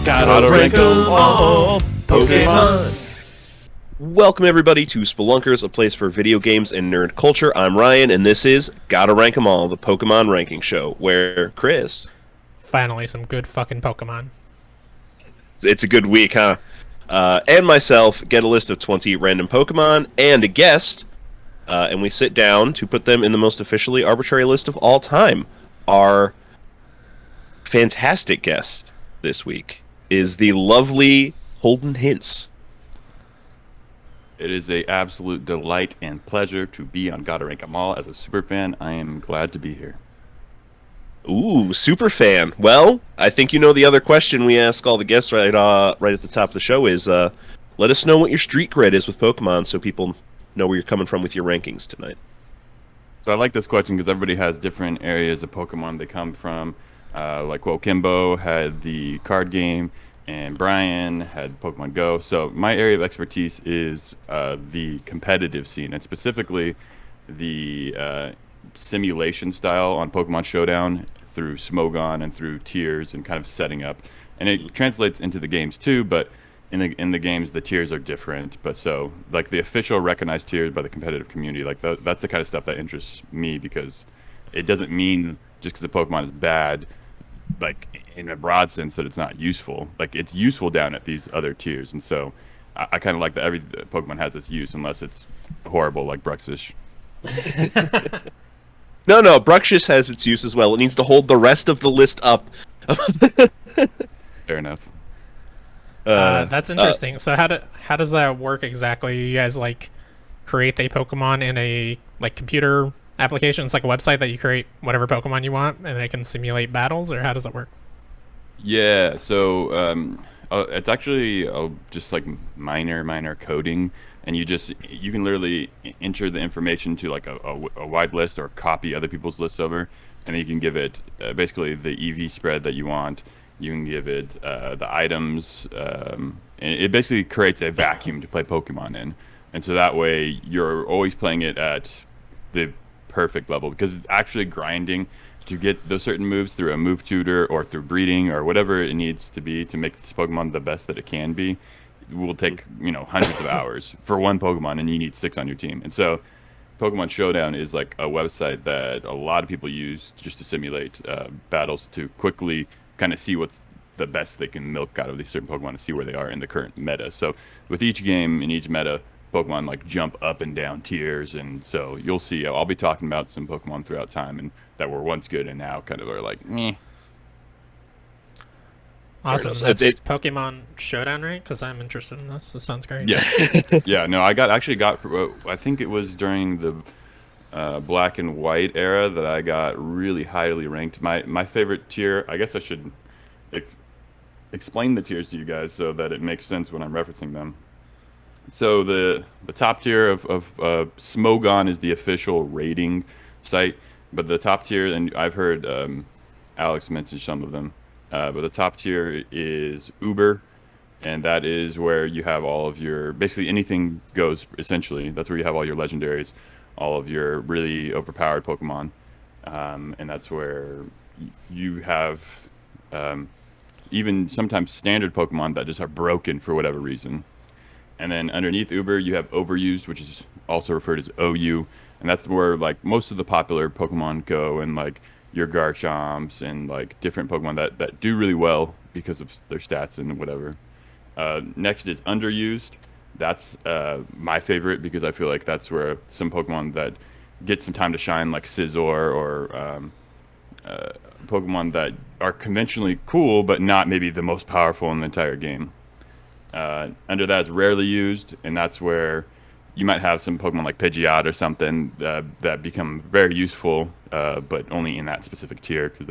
Gotta rank 'em all, Pokémon. Welcome everybody to Spelunkers, a place for video games and nerd culture. I'm Ryan, and this is Gotta Rank 'em All, the Pokemon ranking show, where Chris... Finally, some good fucking Pokemon. It's a good week, huh? And myself get a list of 20 random Pokemon and a guest, and we sit down to put them in the most officially arbitrary list of all time. Our fantastic guest this week is the lovely Holden Hintz. It is an absolute delight and pleasure to be on Gotta Rank 'em All. As a super fan, I am glad to be here. Ooh, super fan. Well, I think you know the other question we ask all the guests right at the top of the show is, let us know what your street cred is with Pokemon so people know where you're coming from with your rankings tonight. So I like this question because everybody has different areas of Pokemon they come from. Like Kimbo had the card game, and Brian had Pokemon Go. So my area of expertise is the competitive scene, and specifically the simulation style on Pokemon Showdown through Smogon and through tiers and kind of setting up. And it translates into the games too, but in the games the tiers are different. But so like the official recognized tiers by the competitive community, like that's the kind of stuff that interests me, because it doesn't mean just because the Pokemon is bad, like in a broad sense, that it's not useful. Like it's useful down at these other tiers, and so I kind of like that every Pokemon has its use, unless it's horrible like Bruxish. No, Bruxish has its use as well. It needs to hold the rest of the list up. Fair enough. That's interesting. So how does that work exactly? You guys like create a Pokemon in a like computer application? It's like a website that you create whatever Pokemon you want, and they can simulate battles, or how does it work? Yeah, so it's actually just like minor coding, and you can literally enter the information to like a wide list or copy other people's lists over, and then you can give it basically the EV spread that you want. You can give it the items, and it basically creates a vacuum to play Pokemon in, and so that way you're always playing it at the perfect level, because it's actually grinding to get those certain moves through a move tutor or through breeding or whatever it needs to be to make this Pokemon the best that it can be. It will take hundreds of hours for one Pokemon, and you need 6 on your team. And so Pokemon Showdown is like a website that a lot of people use just to simulate battles, to quickly kind of see what's the best they can milk out of these certain Pokemon, to see where they are in the current meta. So with each game in each meta, Pokemon like jump up and down tiers, and so you'll see I'll be talking about some Pokemon throughout time and that were once good and now kind of are like meh. Awesome. That's Pokemon Showdown, right? Because I'm interested in this. This sounds great. Yeah. Yeah, no, I think it was during the black and white era that I got really highly ranked. My favorite tier, I guess I should explain the tiers to you guys so that it makes sense when I'm referencing them. So the top tier of Smogon is the official rating site, but the top tier, and I've heard Alex mention some of them, but the top tier is Uber, and that is where you have all of your, basically anything goes, essentially. That's where you have all your legendaries, all of your really overpowered Pokemon, and that's where you have even sometimes standard Pokemon that just are broken for whatever reason. And then underneath Uber, you have Overused, which is also referred as OU, and that's where like most of the popular Pokemon go, and like your Garchomps and like different Pokemon that do really well because of their stats and whatever. Next is Underused. That's my favorite, because I feel like that's where some Pokemon that get some time to shine, like Scizor or Pokemon that are conventionally cool but not maybe the most powerful in the entire game. Under that is Rarely Used, and that's where you might have some Pokemon like Pidgeot or something that become very useful, but only in that specific tier, because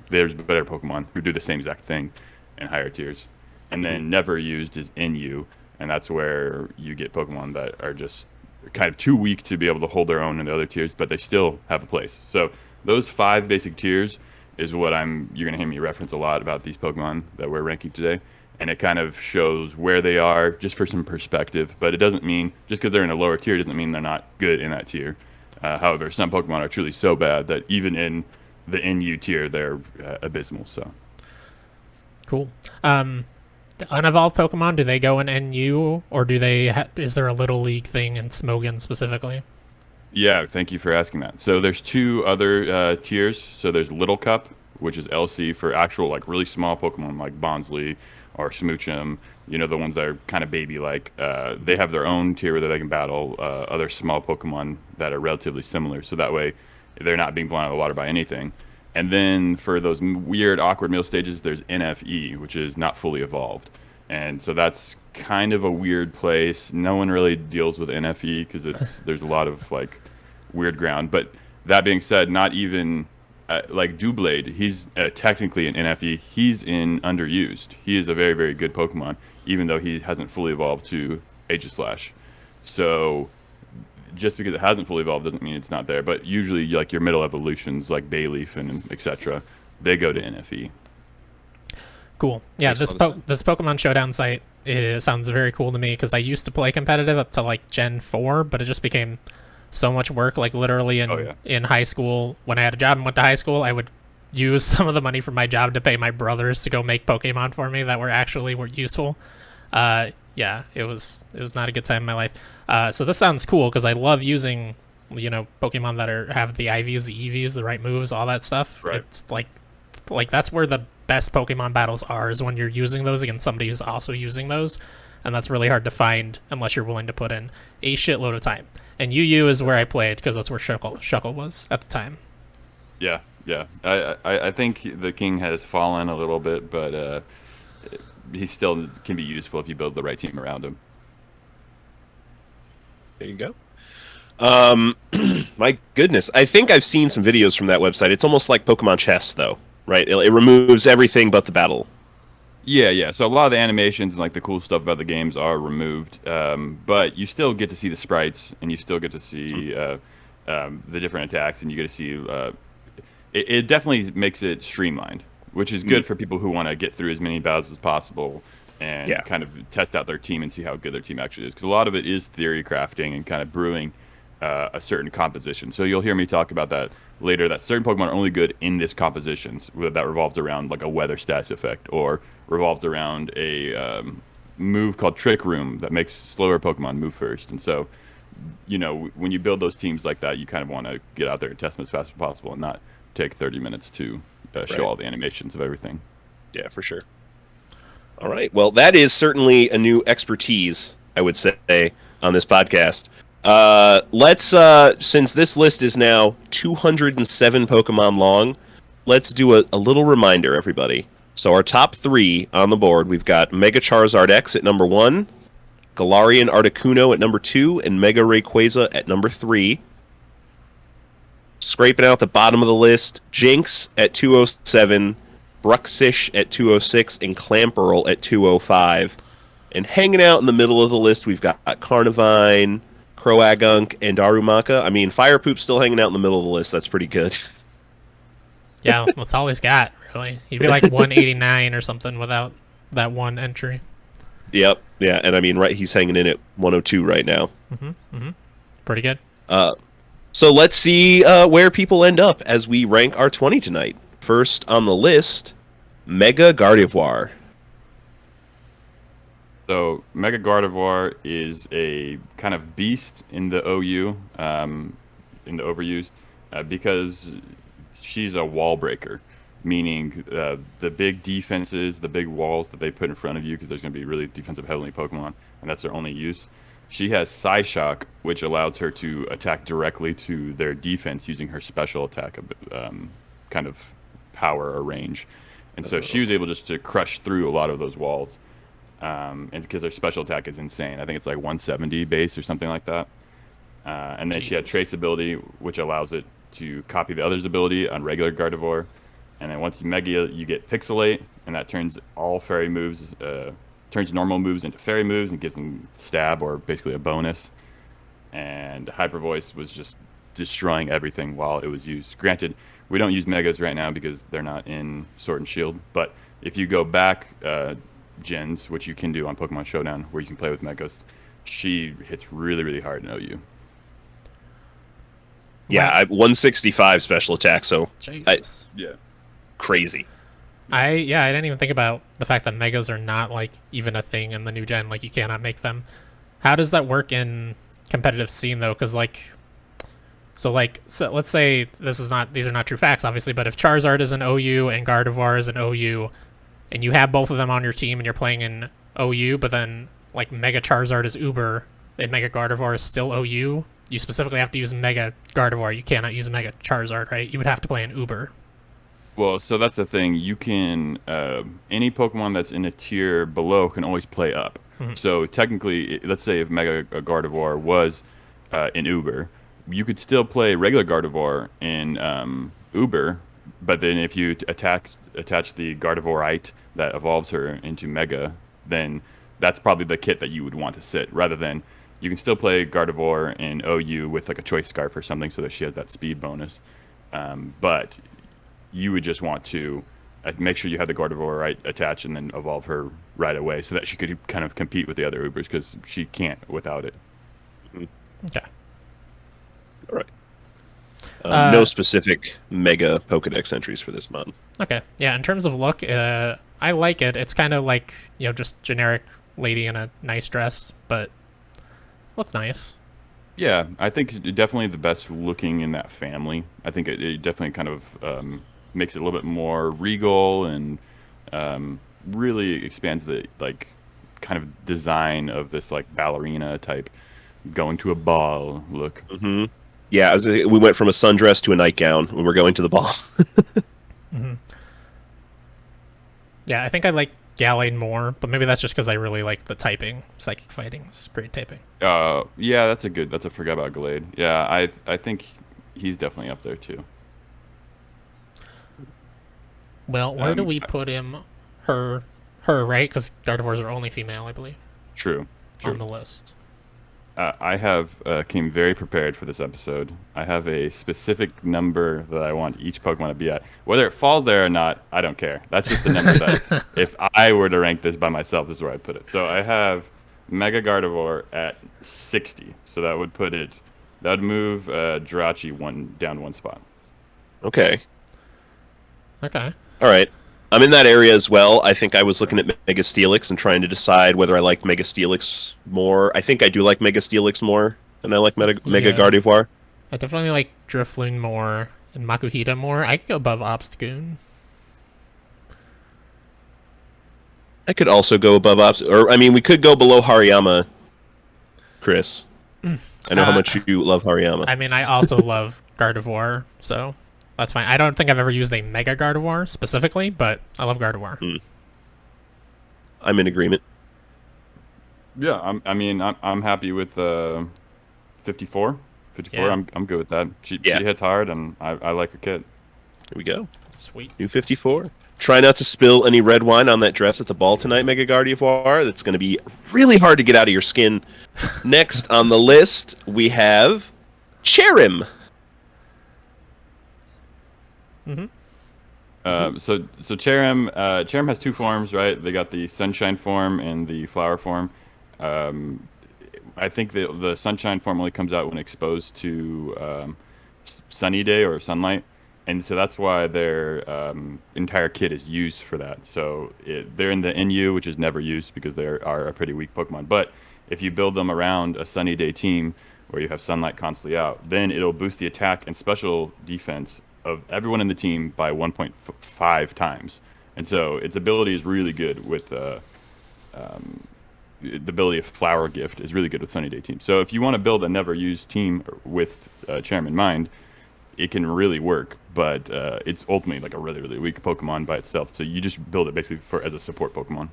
there's better Pokemon who do the same exact thing in higher tiers. And then Never Used is NU, and that's where you get Pokemon that are just kind of too weak to be able to hold their own in the other tiers, but they still have a place. So those 5 basic tiers is what you're going to hear me reference a lot about these Pokemon that we're ranking today. And it kind of shows where they are, just for some perspective. But it doesn't mean, just because they're in a lower tier, doesn't mean they're not good in that tier. However, some Pokemon are truly so bad that even in the NU tier, they're abysmal. So Cool. The unevolved Pokemon, do they go in NU, or do they? Is there a Little League thing in Smogon specifically? Yeah, thank you for asking that. So there's two other tiers. So there's Little Cup, which is LC for actual like really small Pokemon like Bonsly or Smoochum. You know, the ones that are kind of baby-like. They have their own tier where they can battle other small Pokemon that are relatively similar. So that way, they're not being blown out of the water by anything. And then for those weird, awkward middle stages, there's NFE, which is not fully evolved. And so that's kind of a weird place. No one really deals with NFE because there's a lot of like weird ground. But that being said, not even like Doublade, he's technically an NFE. He's in underused. He is a very, very good Pokemon, even though he hasn't fully evolved to Aegislash. So just because it hasn't fully evolved doesn't mean it's not there. But usually, like your middle evolutions, like Bayleaf and etc., they go to NFE. Cool. Yeah, this Pokemon Showdown site sounds very cool to me because I used to play competitive up to like Gen 4, but it just became so much work. Like literally in high school, when I had a job and went to high school, I would use some of the money from my job to pay my brothers to go make Pokemon for me that were useful. Yeah, it was not a good time in my life. So this sounds cool because I love using, Pokemon that have the IVs, the EVs, the right moves, all that stuff. Right. It's like that's where the best Pokemon battles are, is when you're using those against somebody who's also using those, and that's really hard to find unless you're willing to put in a shitload of time. And UU is where I played because that's where Shuckle was at the time. Yeah. I think the king has fallen a little bit, but he still can be useful if you build the right team around him. There you go. My goodness, I think I've seen some videos from that website. It's almost like Pokemon Chess, though, right? It removes everything but the battle. Yeah. So a lot of the animations and like the cool stuff about the games are removed, but you still get to see the sprites, and you still get to see the different attacks, and you get to see. It definitely makes it streamlined, which is good for people who want to get through as many battles as possible and kind of test out their team and see how good their team actually is. Because a lot of it is theory crafting and kind of brewing a certain composition. So you'll hear me talk about that later, that certain Pokemon are only good in this compositions, whether that revolves around like a weather status effect or revolves around a move called Trick Room that makes slower Pokemon move first. And so, when you build those teams like that, you kind of want to get out there and test them as fast as possible and not take 30 minutes to show all the animations of everything. Yeah, for sure. All right. Well, that is certainly a new expertise, I would say, on this podcast. Let's since this list is now 207 Pokemon long, let's do a little reminder, everybody. So our top 3 on the board, we've got Mega Charizard X at number 1, Galarian Articuno at number 2, and Mega Rayquaza at number 3. Scraping out the bottom of the list, Jinx at 207, Bruxish at 206, and Clamperl at 205. And hanging out in the middle of the list, we've got Carnivine, Croagunk, and Darumaka. I mean, Firepoop's still hanging out in the middle of the list. That's pretty good. Yeah, that's all he's got, really. He'd be like 189 or something without that one entry. Yep. Yeah, and I mean, he's hanging in at 102 right now. Pretty good. So let's see where people end up as we rank our 20 tonight. First on the list, Mega Gardevoir. So Mega Gardevoir is a kind of beast in the OU, in the overused, because she's a wall breaker, meaning the big defenses, the big walls that they put in front of you, because there's going to be really defensive heavily Pokemon, and that's their only use. She has Psyshock, which allows her to attack directly to their defense using her special attack kind of power or range. And so she was able just to crush through a lot of those walls. And because their special attack is insane. I think it's like 170 base or something like that. And then she had Traceability, which allows it to copy the other's ability on regular Gardevoir. And then once you Mega, you get Pixelate, and that turns all fairy moves... turns normal moves into fairy moves and gives them stab, or basically a bonus. And Hyper Voice was just destroying everything while it was used. Granted, we don't use Megas right now because they're not in Sword and Shield, but if you go back gens, which you can do on Pokemon Showdown, where you can play with Megas, she hits really, really hard in OU. Yeah, 165 special attack, so Jesus. Yeah. Crazy. I didn't even think about the fact that megas are not like even a thing in the new gen. Like you cannot make them. How does that work in competitive scene though? Because so let's say these are not true facts obviously, but if Charizard is an OU and Gardevoir is an OU, and you have both of them on your team and you're playing in OU, but then like Mega Charizard is Uber and Mega Gardevoir is still OU, you specifically have to use Mega Gardevoir. You cannot use Mega Charizard, right? You would have to play an Uber. Well, so that's the thing. You can any Pokemon that's in a tier below can always play up. So technically, let's say if Mega Gardevoir was in Uber, you could still play regular Gardevoir in Uber, but then if you attach the Gardevoirite that evolves her into Mega, then that's probably the kit that you would want to sit, rather than you can still play Gardevoir in OU with like a Choice Scarf or something so that she has that speed bonus. But you would just want to make sure you have the Gardevoir attached and then evolve her right away so that she could kind of compete with the other Ubers, because she can't without it. Okay. All right. No specific Mega Pokedex entries for this mod. Okay. Yeah, in terms of look, I like it. It's kind of like, just generic lady in a nice dress, but looks nice. Yeah, I think definitely the best looking in that family. I think it definitely kind of makes it a little bit more regal and really expands the kind of design of this like ballerina type going to a ball look. Mm-hmm. Yeah, we went from a sundress to a nightgown when we're going to the ball. Mm-hmm. Yeah, I think I like Gallade more, but maybe that's just because I really like the typing. Psychic Fighting is great typing. Yeah, that's a forget about Gallade. Yeah, I think he's definitely up there too. Well, where do we put him? Her, right? Because Gardevoirs are only female, I believe. True. On the list. I have came very prepared for this episode. I have a specific number that I want each Pokemon to be at. Whether it falls there or not, I don't care. That's just the number that, if I were to rank this by myself, this is where I put it. So I have Mega Gardevoir at 60. So that would move Jirachi down one spot. Okay. Okay. All right. I'm in that area as well. I think I was looking at Mega Steelix and trying to decide whether I liked Mega Steelix more. I think I do like Mega Steelix more than I like Mega Gardevoir. I definitely like Drifloon more and Makuhita more. I could go above Obstagoon. I could also go above we could go below Hariyama, Chris. I know how much you love Hariyama. I mean, I also love Gardevoir, so that's fine. I don't think I've ever used a Mega Gardevoir specifically, but I love Gardevoir. I'm in agreement. Yeah, I'm happy with 54. 54. Yeah. I'm good with that. She hits hard, and I like her kit. Here we go. Sweet. New 54. Try not to spill any red wine on that dress at the ball tonight, Mega Gardevoir. That's going to be really hard to get out of your skin. Next on the list, we have Cherim. So Cherim has two forms, right? They got the Sunshine form and the Flower form. I think the Sunshine form only comes out when exposed to sunny day or sunlight, and so that's why their entire kit is used for that. So they're in the NU, which is never used because they are a pretty weak Pokemon. But if you build them around a sunny day team where you have sunlight constantly out, then it'll boost the attack and special defense of everyone in the team by 1.5 times. And so its ability is really good with the ability of Flower Gift is really good with Sunny Day teams. So if you want to build a never used team with Cherim in mind, it can really work, but it's ultimately like a really, really weak Pokemon by itself. So you just build it basically as a support Pokemon.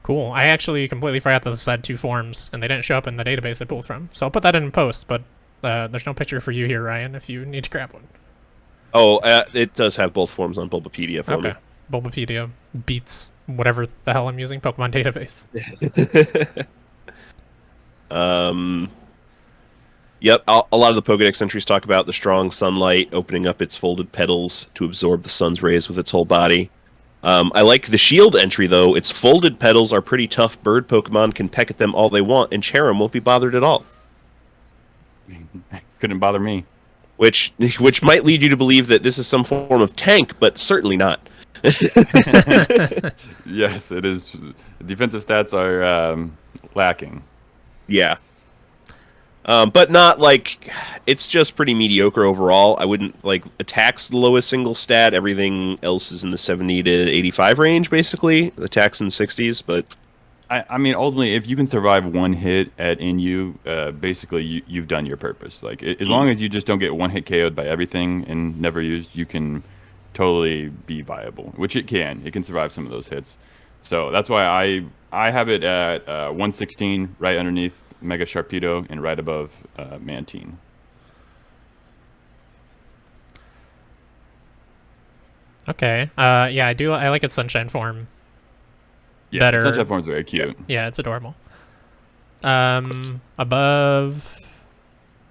Cool. I actually completely forgot that this had two forms, and they didn't show up in the database I pulled from. So I'll put that in post, but there's no picture for you here, Ryan, if you need to grab one. Oh, it does have both forms on Bulbapedia for me. Bulbapedia beats whatever the hell I'm using, Pokemon database. Yep, a lot of the Pokedex entries talk about the strong sunlight opening up its folded petals to absorb the sun's rays with its whole body. I like the shield entry, though. Its folded petals are pretty tough. Bird Pokemon can peck at them all they want, and Cherim won't be bothered at all. Couldn't bother me. Which might lead you to believe that this is some form of tank, but certainly not. Yes, it is. Defensive stats are lacking. Yeah. But not like it's just pretty mediocre overall. I wouldn't like attacks the lowest single stat. Everything else is in the 70 to 85 range, basically. Attacks in 60s, but I mean, ultimately, if you can survive one hit at NU, basically you've done your purpose. Like as long as you just don't get one hit KO'd by everything and never used, you can totally be viable. Which it can. It can survive some of those hits. So that's why I have it at 116, right underneath Mega Sharpedo and right above Mantine. Okay. Yeah, I do. I like its sunshine form. Yeah, Better. Sunshine Form's very cute. Yeah, it's adorable. Above.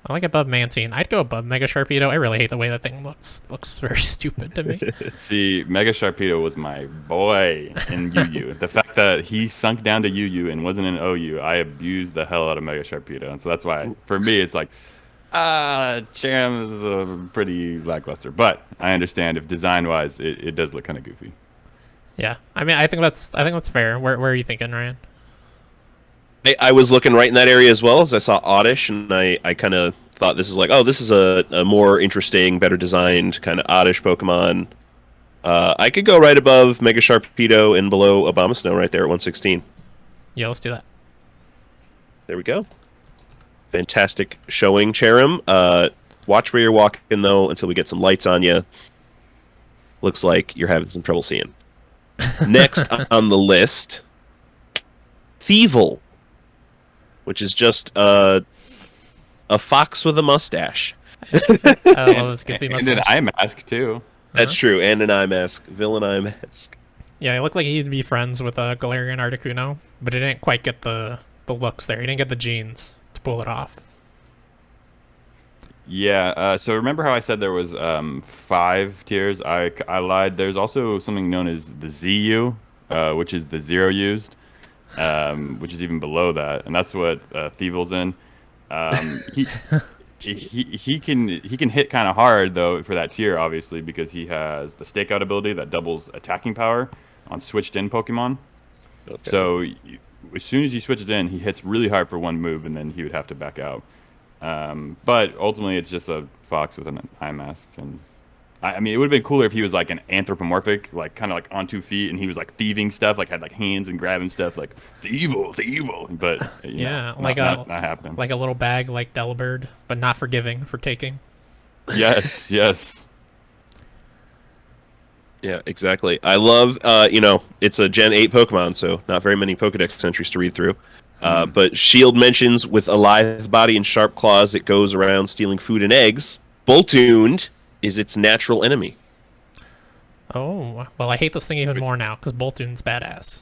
I like above Mantine. I'd go above Mega Sharpedo. I really hate the way that thing looks. Looks very stupid to me. See, Mega Sharpedo was my boy in UU. The fact that he sunk down to UU and wasn't in OU, I abused the hell out of Mega Sharpedo. And so that's why, for me, it's like, Cherim is pretty lackluster. But I understand if design-wise, it does look kind of goofy. Yeah, I mean, I think that's fair. Where are you thinking, Ryan? I was looking right in that area as well as I saw Oddish, and I kind of thought this is like, oh, this is a more interesting, better designed kind of Oddish Pokemon. I could go right above Mega Sharpedo and below Abomasnow right there at 116. Yeah, let's do that. There we go. Fantastic showing, Cherim. Watch where you're walking, though, until we get some lights on you. Looks like you're having some trouble seeing. Next on the list, Thievul, which is just a fox with a mustache. I love this goofy And mustache. an eye mask, too. That's true, and an eye mask, villain eye mask. Yeah, he looked like he'd be friends with a Galarian Articuno, but he didn't quite get the looks there. He didn't get the genes to pull it off. Yeah, so remember how I said there was 5 tiers? I lied. There's also something known as the ZU, which is the 0 used, which is even below that, and that's what Thievul's in. He can hit kind of hard though for that tier, obviously, because he has the stakeout ability that doubles attacking power on switched in Pokemon. Okay. So as soon as he switches in, he hits really hard for one move, and then he would have to back out. But ultimately, it's just a fox with an eye mask, and I mean, it would have been cooler if he was like an anthropomorphic, like kind of like on 2 feet, and he was like thieving stuff, like had like hands and grabbing stuff, like the evil. But yeah, like not happening. Like a little bag, like Delibird, but not forgiving for taking. Yes, yes. Yeah, exactly. I love, it's a Gen 8 Pokemon, so not very many Pokedex entries to read through. But Shield mentions with a lithe body and sharp claws, it goes around stealing food and eggs. Boltuned is its natural enemy. Oh, well, I hate this thing even more now, because Boltun's badass.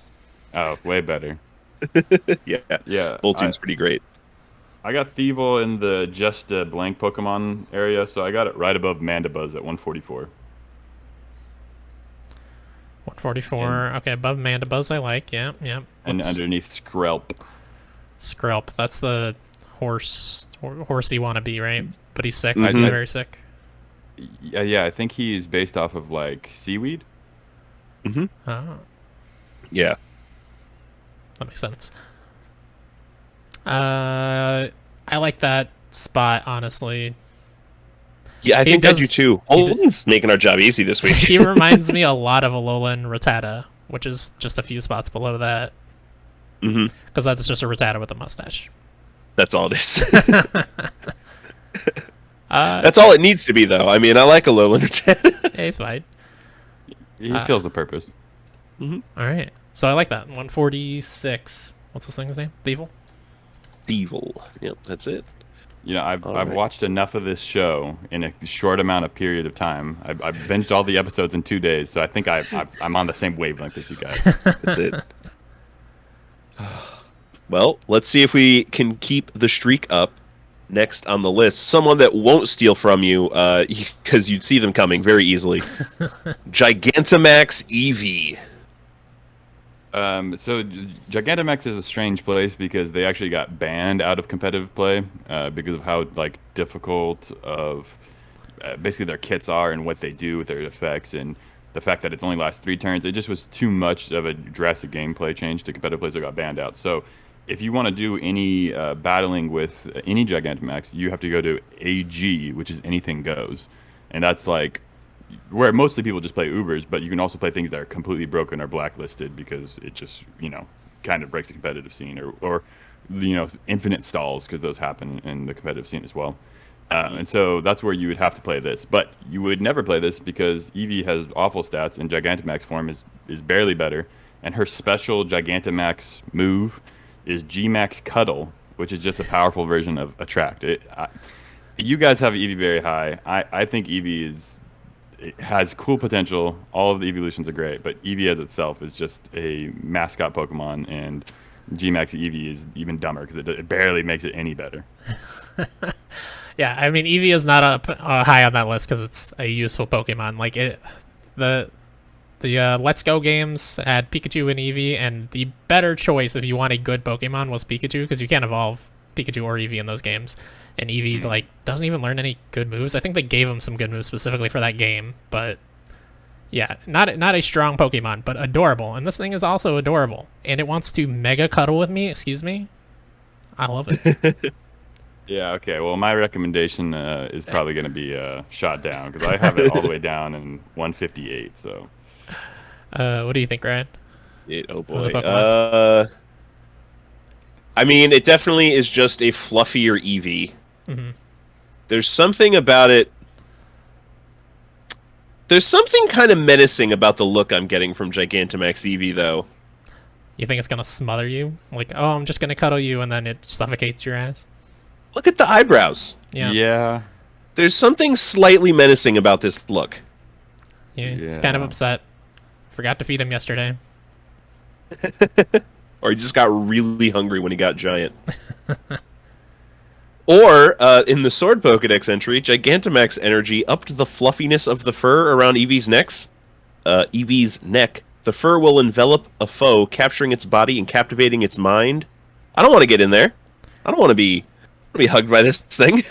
Oh, way better. Yeah. Yeah. Boltun's pretty great. I got Thievul in the just blank Pokemon area, so I got it right above Mandibuzz at 144. 144. Okay, above Mandibuzz I like. Yeah. And underneath Skrelp. Skrelp. That's the horsey wannabe, right? But he's sick. Mm-hmm. Very sick. Yeah, I think he's based off of like seaweed. Mm-hmm. Oh. Yeah. That makes sense. I like that spot, honestly. Yeah, I think I do too. Holden's making our job easy this week. He reminds me a lot of Alolan Rattata, which is just a few spots below that. Mm-hmm. Because that's just a Rattata with a mustache. That's all it is. That's all it needs to be, though. I mean, I like Alolan Rattata. Yeah, he's fine. He fills the purpose. Mm-hmm. All right. So I like that. 146. What's this thing's name? Thievul? Thievul. Yep, that's it. You know, I've watched enough of this show in a short amount of period of time. I've binged all the episodes in 2 days, so I think I'm on the same wavelength as you guys. That's it. Well, let's see if we can keep the streak up. Next on the list, someone that won't steal from you, because you'd see them coming very easily. Gigantamax Eevee. So Gigantamax is a strange place because they actually got banned out of competitive play because of how like difficult of basically their kits are and what they do with their effects. And the fact that it's only lasts 3 turns, it just was too much of a drastic gameplay change to competitive players that got banned out. So if you want to do any battling with any Gigantamax, you have to go to AG, which is anything goes, and that's like where mostly people just play Ubers, but you can also play things that are completely broken or blacklisted because it just kind of breaks the competitive scene, or infinite stalls, because those happen in the competitive scene as well. And so that's where you would have to play this, but you would never play this because Eevee has awful stats and Gigantamax form is barely better, and her special Gigantamax move is G-Max Cuddle, which is just a powerful version of Attract. You guys have Eevee very high. I think Eevee it has cool potential. All of the evolutions are great, but Eevee as itself is just a mascot Pokemon, and G-Max Eevee is even dumber because it barely makes it any better. Yeah, I mean, Eevee is not up high on that list because it's a useful Pokemon. Like the Let's Go games had Pikachu and Eevee, and the better choice if you want a good Pokemon was Pikachu, because you can't evolve Pikachu or Eevee in those games. And Eevee like doesn't even learn any good moves. I think they gave him some good moves specifically for that game, but yeah, not a strong Pokemon, but adorable. And this thing is also adorable, and it wants to mega cuddle with me. Excuse me, I love it. Yeah, okay. Well, my recommendation is probably going to be shot down because I have it all the way down in 158. So, what do you think, Ryan? Oh boy. I mean, it definitely is just a fluffier Eevee. Mm-hmm. There's something about it. There's something kind of menacing about the look I'm getting from Gigantamax Eevee, though. You think it's gonna smother you? Like, oh, I'm just gonna cuddle you, and then it suffocates your ass? Look at the eyebrows. Yeah. There's something slightly menacing about this look. Yeah, he's kind of upset. Forgot to feed him yesterday. Or he just got really hungry when he got giant. Or, in the Sword Pokedex entry, Gigantamax energy upped the fluffiness of the fur around Eevee's neck. The fur will envelop a foe, capturing its body and captivating its mind. I don't want to get in there. I don't want to be hugged by this thing.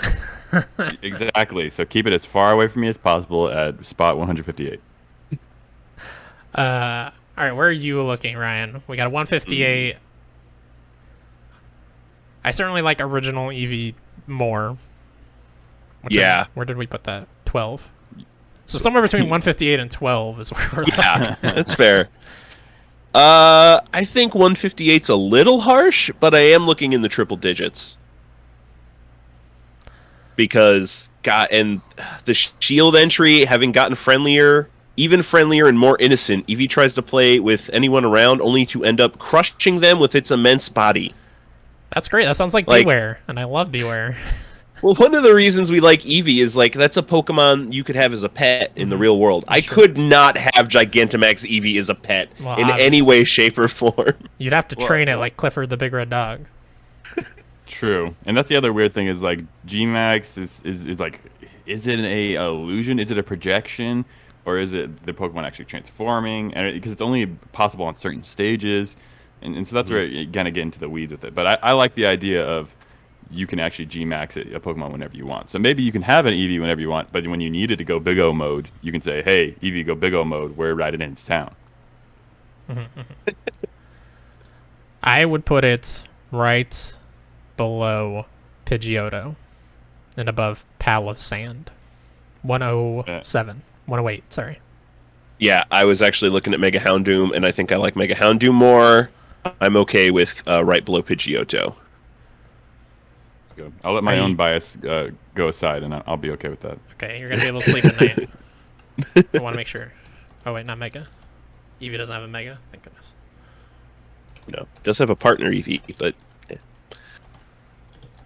Exactly. So keep it as far away from me as possible at spot 158. All right, where are you looking, Ryan? We got a 158. I certainly like original Eevee more. Where did we put that? 12. So somewhere between 158 and 12 is where we're looking. Yeah, that's fair. I think 158's a little harsh, but I am looking in the triple digits. Because, and the shield entry, having gotten even friendlier and more innocent, Eevee tries to play with anyone around only to end up crushing them with its immense body. That's great. That sounds like Beware, and I love Beware. Well, one of the reasons we like Eevee is, like, that's a Pokemon you could have as a pet in the real world. I could not have Gigantamax Eevee as a pet in any way, shape, or form. You'd have to train it like Clifford the Big Red Dog. True. And that's the other weird thing is, like, G-Max is like, is it an illusion? Is it a projection? Or is it the Pokemon actually transforming? And because it's only possible on certain stages. And so that's where you kind of get into the weeds with it. But I like the idea of you can actually G-Max a Pokemon whenever you want. So maybe you can have an Eevee whenever you want, but when you need it to go Big O mode, you can say, hey, Eevee, go Big O mode. We're right in its town. I would put it right below Pidgeotto and above Pal of Sand. 107. 108, sorry. Yeah, I was actually looking at Mega Houndoom, and I think I like Mega Houndoom more. I'm okay with right below Pidgeotto. I'll let my own bias go aside, and I'll be okay with that. Okay, you're going to be able to sleep at night. I want to make sure. Oh, wait, not Mega. Eevee doesn't have a Mega. Thank goodness. No, does have a partner Eevee, but... Yeah.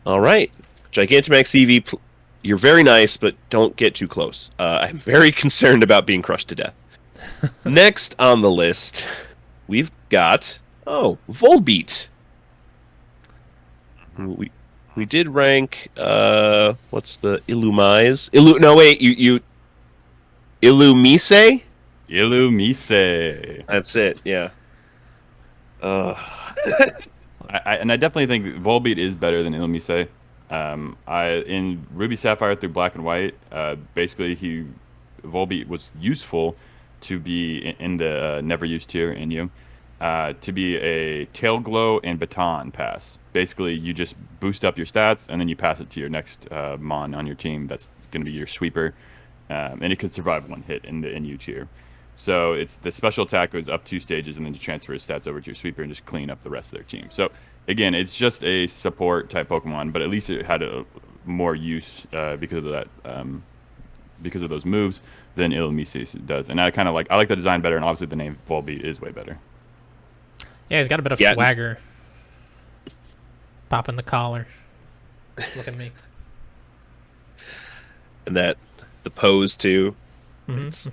All right. Gigantamax Eevee, you're very nice, but don't get too close. I'm very concerned about being crushed to death. Next on the list, we've got... Oh, Volbeat. We did rank, what's the Illumise? No, wait, you Illumise? Illumise. That's it, yeah. I definitely think Volbeat is better than Illumise. In Ruby Sapphire through Black and White, basically Volbeat was useful to be in the never used tier in you, to be a tail glow and baton pass. Basically, you just boost up your stats and then you pass it to your next mon on your team. That's going to be your sweeper, and it could survive one hit in the NU tier. So it's the special attack goes up 2 stages, and then you transfer his stats over to your sweeper and just clean up the rest of their team. So again, it's just a support type Pokemon, but at least it had a more use because of that, because of those moves than Illumise does. And I like the design better, and obviously the name Volbeat is way better. Yeah, he's got a bit of swagger. Popping the collar. Look at me. And the pose too. Mm-hmm.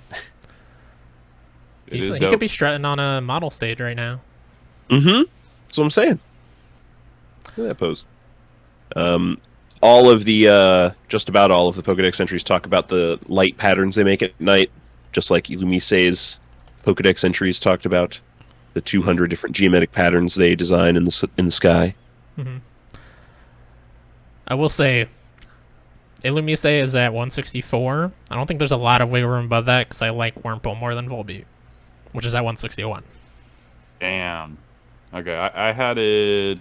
He could be strutting on a model stage right now. Mm-hmm. That's what I'm saying. Look at that pose. All of the just about all of the Pokedex entries talk about the light patterns they make at night, just like Illumise's Pokedex entries talked about the 200 different geometric patterns they design in the sky. Mm-hmm. I will say, Illumise is at 164. I don't think there's a lot of wiggle room above that because I like Wurmple more than Volbeat, which is at 161. Damn. Okay, I had it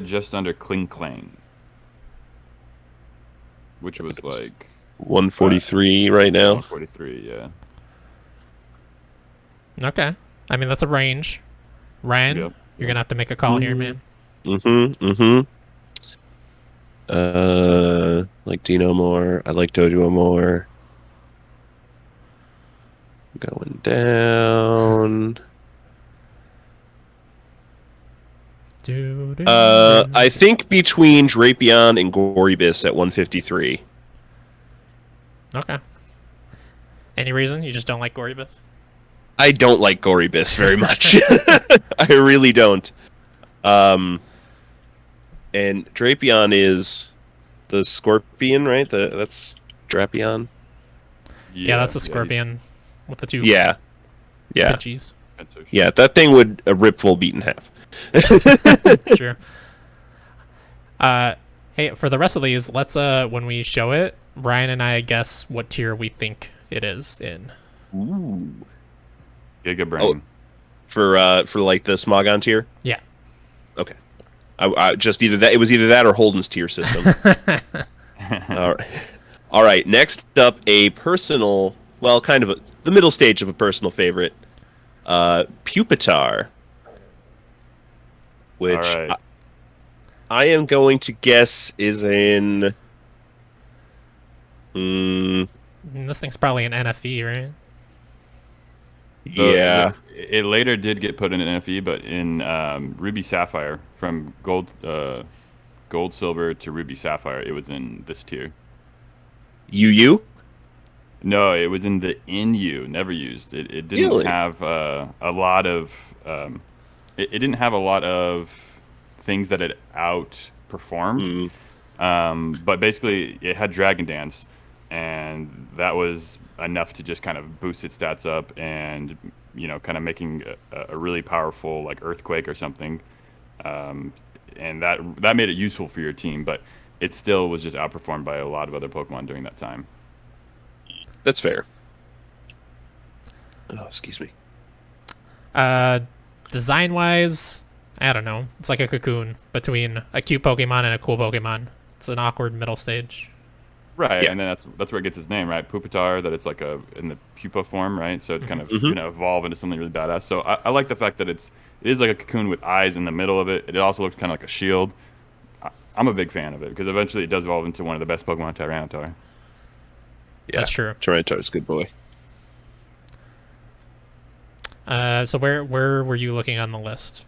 just under Kling Klang, which was like 143 right now. 143, yeah. Okay. I mean, that's a range. Ryan, Yep. You're gonna have to make a call here, man. Like Dino more. I like Doduo more. Going down. I think between Drapion and Gorybus at 153. Okay. Any reason? You just don't like Gorybus? I don't like Gorybus very much. I really don't. And Drapion is the scorpion, right? That's Drapion. Yeah, that's the scorpion with the two. Yeah. Pinchies. Yeah, that thing would rip Volbeat in half. Sure. Hey, for the rest of these, let's when we show it, Ryan and I guess what tier we think it is in. Ooh. Giga Brain. For like the Smogon tier? Yeah. Okay. I just either that, it was either that or Holden's tier system. All right. Next up, a personal, well, kind of the middle stage of a personal favorite, Pupitar, which I am going to guess is in. This thing's probably an NFE, right? Yeah. It later did get put in an NFE, but in Ruby Sapphire, from gold silver to Ruby Sapphire, it was in this tier. UU? No, it was in the NU, never used. It didn't Really? have a lot of it didn't have a lot of things that it outperformed. But basically it had Dragon Dance, and that was enough to just kind of boost its stats up and, you know, kind of making a really powerful like Earthquake or something. And that made it useful for your team, but it still was just outperformed by a lot of other Pokemon during that time. That's fair. Oh, excuse me. Design-wise, I don't know. It's like a cocoon between a cute Pokemon and a cool Pokemon. It's an awkward middle stage. Right, Yeah. and then that's where it gets its name, right? Pupitar, that it's like in the pupa form, right? So it's kind of gonna evolve into something really badass. So I like the fact that it is like a cocoon with eyes in the middle of it. It also looks kind of like a shield. I'm a big fan of it because eventually it does evolve into one of the best Pokemon, Tyranitar. Yeah, That's true. Tyranitar's a good boy. So where were you looking on the list?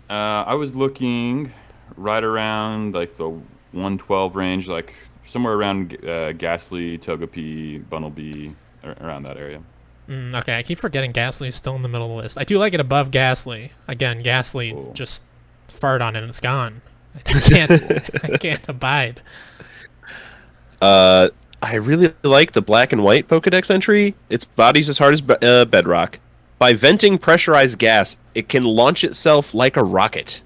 I was looking right around like the 112 range, like somewhere around Ghastly, Togepi, Bunnelby, around that area. Okay, I keep forgetting Ghastly's still in the middle of the list. I do like it above Ghastly. Again, Ghastly just fart on it and it's gone. I can't abide. I really like the black and white Pokedex entry. Its body's as hard as bedrock. By venting pressurized gas, it can launch itself like a rocket.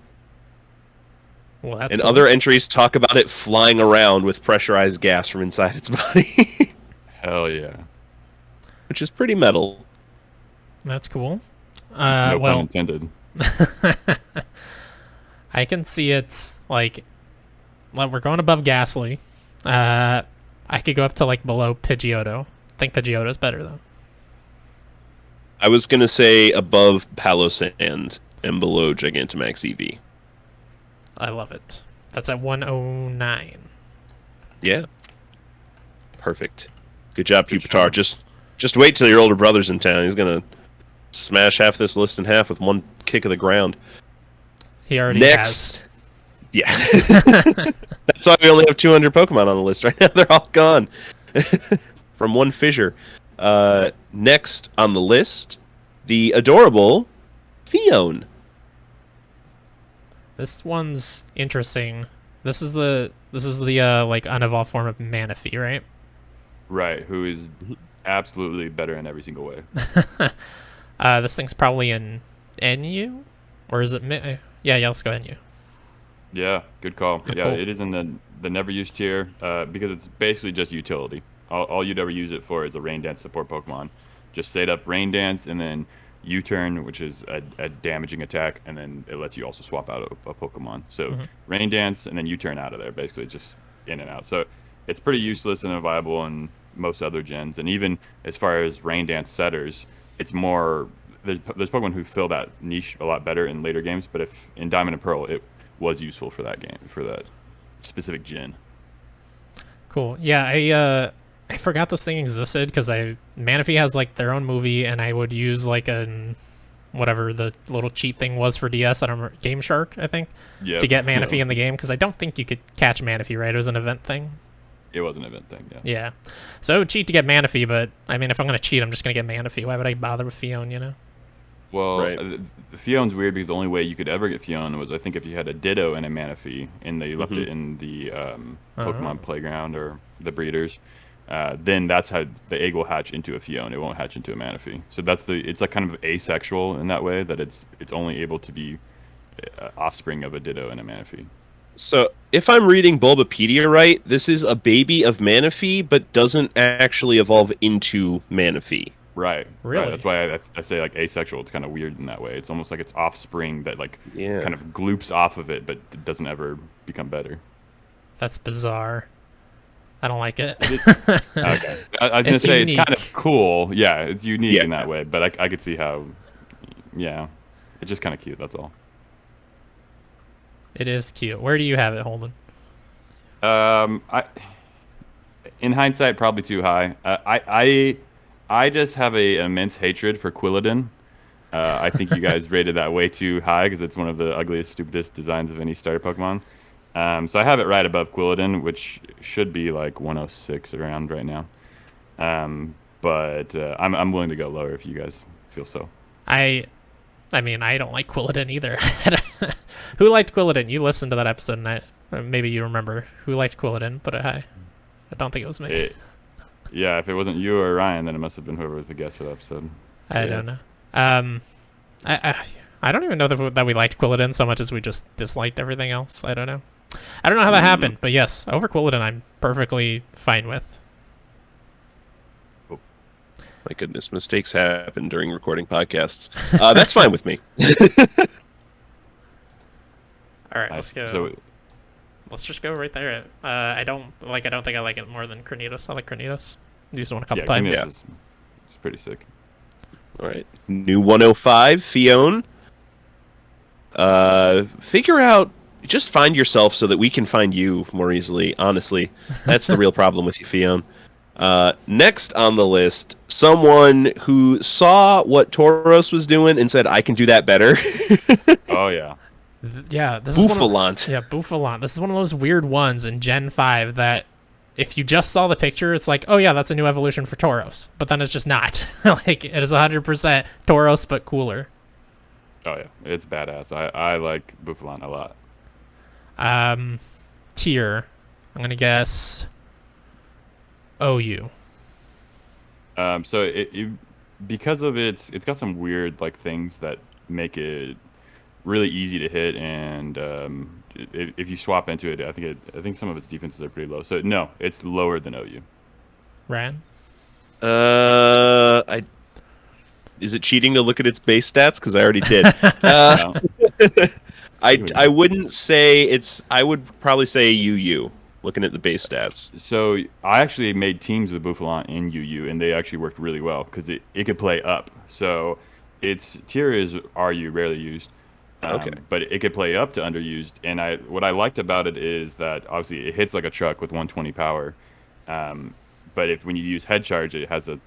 Well, that's and cool. Other entries talk about it flying around with pressurized gas from inside its body. Hell yeah. which is pretty metal. That's cool. No pun Well, intended. I can see it's like we're going above Ghastly. I could go up to like below Pidgeotto. I think Pidgeotto's better though. I was gonna say above Palossand and below Gigantamax EV. I love it. That's at 109. Yeah. Perfect. Good job, Good Pupitar. job. Just wait till your older brother's in town. He's gonna smash half this list in half with one kick of the ground. He already Next. has. Yeah. That's why we only have 200 Pokemon on the list right now. They're all gone. From one fissure. Next on the list, the adorable Fion. This one's interesting. This is the like unevolved form of Manaphy, right? Right, who is absolutely better in every single way. This thing's probably in NU, or is it? Yeah, let's go NU. Yeah, good call. Good Yeah, call. it is in the never used tier because it's basically just utility. All you'd ever use it for is a Rain Dance support Pokemon. Just straight up Rain Dance and then U-Turn, which is a damaging attack, and then it lets you also swap out a Pokemon. So Rain Dance and then U-Turn out of there, basically just in and out. So it's pretty useless and unviable in most other gens. And even as far as Rain Dance setters, it's more there's Pokemon who fill that niche a lot better in later games. But if in Diamond and Pearl, it was useful for that game, for that specific gen. Cool. Yeah, I forgot this thing existed because Manaphy has like their own movie, and I would use like whatever the little cheat thing was for DS. I don't remember, Game Shark, I think, Yeah, to get Manaphy in the game because I don't think you could catch Manaphy, right? It was an event thing. It was an event thing. Yeah. Yeah. So I would cheat to get Manaphy, but I mean, if I'm gonna cheat, I'm just gonna get Manaphy. Why would I bother with Fion? You know? Well, Right. Fion's weird because the only way you could ever get Fion was, I think, if you had a Ditto and a Manaphy, and they left it in the Pokemon Playground or the breeders. Then that's how the egg will hatch into a Fion. It won't hatch into a Manaphy. So it's like kind of asexual in that way that it's only able to be offspring of a Ditto and a Manaphy. So, if I'm reading Bulbapedia right, this is a baby of Manaphy, but doesn't actually evolve into Manaphy. Right. Really? Right. That's why I say like asexual. It's kind of weird in that way. It's almost like it's offspring that like Yeah. kind of gloops off of it, but it doesn't ever become better. That's bizarre. I don't like it. Okay. I was gonna It's say unique. it's kind of cool. Yeah, it's unique Yeah. in that way, but I could see how. Yeah, it's just kind of cute. That's all. It is cute. Where do you have it, Holden? In hindsight, probably too high. I just have a immense hatred for Quilladin. I think you guys rated that way too high because it's one of the ugliest, stupidest designs of any starter Pokemon. So I have it right above Quilladin, which should be like 106 around right now. But I'm willing to go lower if you guys feel so. I mean, I don't like Quilladin either. Who liked Quilladin? You listened to that episode, and maybe you remember. Who liked Quilladin? Put it high. I don't think it was me. Yeah, if it wasn't you or Ryan, then it must have been whoever was the guest for the episode. I don't know. I don't even know that we liked Quilladin so much as we just disliked everything else. I don't know. I don't know how that happened, but yes, over Quilladin, I'm perfectly fine with. My goodness, mistakes happen during recording podcasts. That's fine with me. All right, let's go. So, Let's just go right there. I don't think I like it more than Cornetos. I like Cornetos. Used one a couple times. Cornetos is pretty sick. All right, new 105, Fion. Figure out, just find yourself so that we can find you more easily. Honestly, that's the real problem with you, Fion. Next on the list, someone who saw what Tauros was doing and said, "I can do that better." Oh yeah. Yeah, this is Bouffalant. Bouffalant. This is one of those weird ones in Gen 5 that if you just saw the picture, it's like, oh yeah, that's a new evolution for Tauros. But then it's just not. Like, it is 100% Tauros, but cooler. Oh yeah, it's badass. I like Bouffalant a lot. Tier. I'm going to guess OU. So it because of it's got some weird like things that make it really easy to hit, and if you swap into it, I think some of its defenses are pretty low. So no, it's lower than OU. Ran? I is it cheating to look at its base stats? Because I already did. No. I wouldn't say it's. I would probably say UU. Looking at the base stats. So I actually made teams with Buffalon in UU, and they actually worked really well because it could play up. So its tier is RU, rarely used, Okay. but it could play up to underused. And what I liked about it is that obviously it hits like a truck with 120 power, but if when you use head charge, it has a,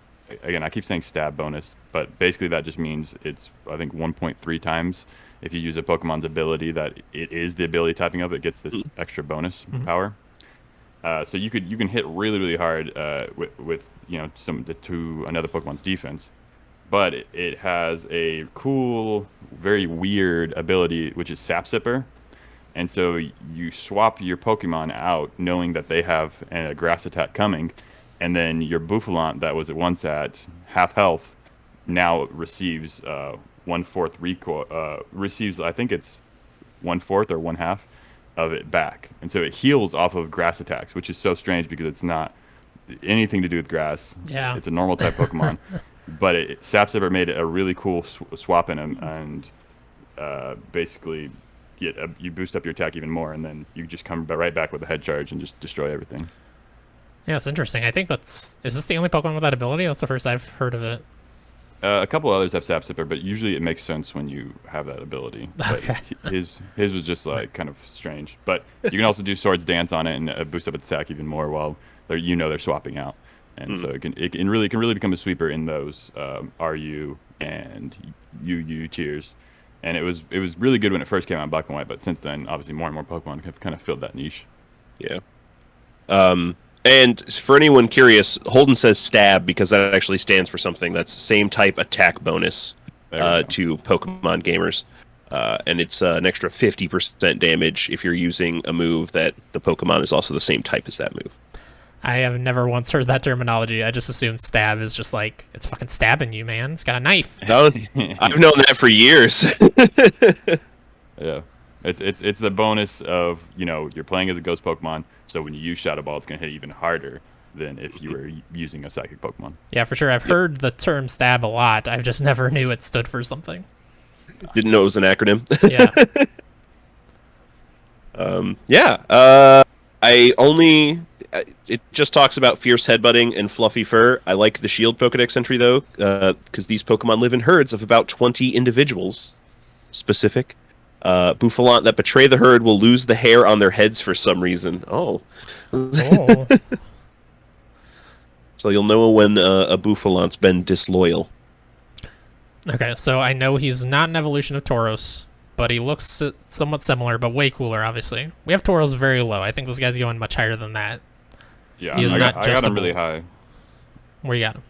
again, I keep saying stab bonus, but basically that just means it's, I think, 1.3 times if you use a Pokemon's ability that it is the ability typing of it, gets this extra bonus power. So you can hit really hard with to another Pokemon's defense, but it has a cool, very weird ability which is Sap Sipper, and so you swap your Pokemon out knowing that they have a grass attack coming, and then your Bouffalant that was once at half health now receives 1/4 recoil. Receives, I think it's 1/4 or 1/2 of it back, and so it heals off of grass attacks, which is so strange because it's not anything to do with grass. Yeah, It's a normal type Pokemon, but Sap Sipper made it a really cool swap in him, and basically you boost up your attack even more, and then you just come right back with a head charge and just destroy everything. yeah, it's interesting. I think is this the only Pokemon with that ability? That's the first I've heard of it. A couple others have Sap Sipper, but usually it makes sense when you have that ability. But Okay. his was just like kind of strange. But you can also do Swords Dance on it and boost up its attack even more while they're swapping out, and so it can really become a sweeper in those RU and UU tiers. And it was really good when it first came out in Black and White, but since then, obviously more and more Pokemon have kind of filled that niche. Yeah. And for anyone curious, Holden says stab because that actually stands for something. That's the same type attack bonus to Pokemon gamers. And it's an extra 50% damage if you're using a move that the Pokemon is also the same type as that move. I have never once heard that terminology. I just assumed stab is just like, it's fucking stabbing you, man. It's got a knife. I've known that for years. Yeah. It's the bonus of, you're playing as a ghost Pokemon, so when you use Shadow Ball, it's going to hit even harder than if you were using a psychic Pokemon. Yeah, for sure. I've heard the term stab a lot. I've just never knew it stood for something. Didn't know it was an acronym. Yeah. It just talks about fierce headbutting and fluffy fur. I like the Shield Pokedex entry, though, because these Pokemon live in herds of about 20 individuals. Specific. Bouffalant that betray the herd will lose the hair on their heads for some reason. Oh. So you'll know when a Bouffalant's been disloyal. Okay, so I know he's not an evolution of Tauros, but he looks somewhat similar, but way cooler, obviously. We have Tauros very low. I think this guy's going much higher than that. Yeah, He is I not got him justable. really high. Where you got him?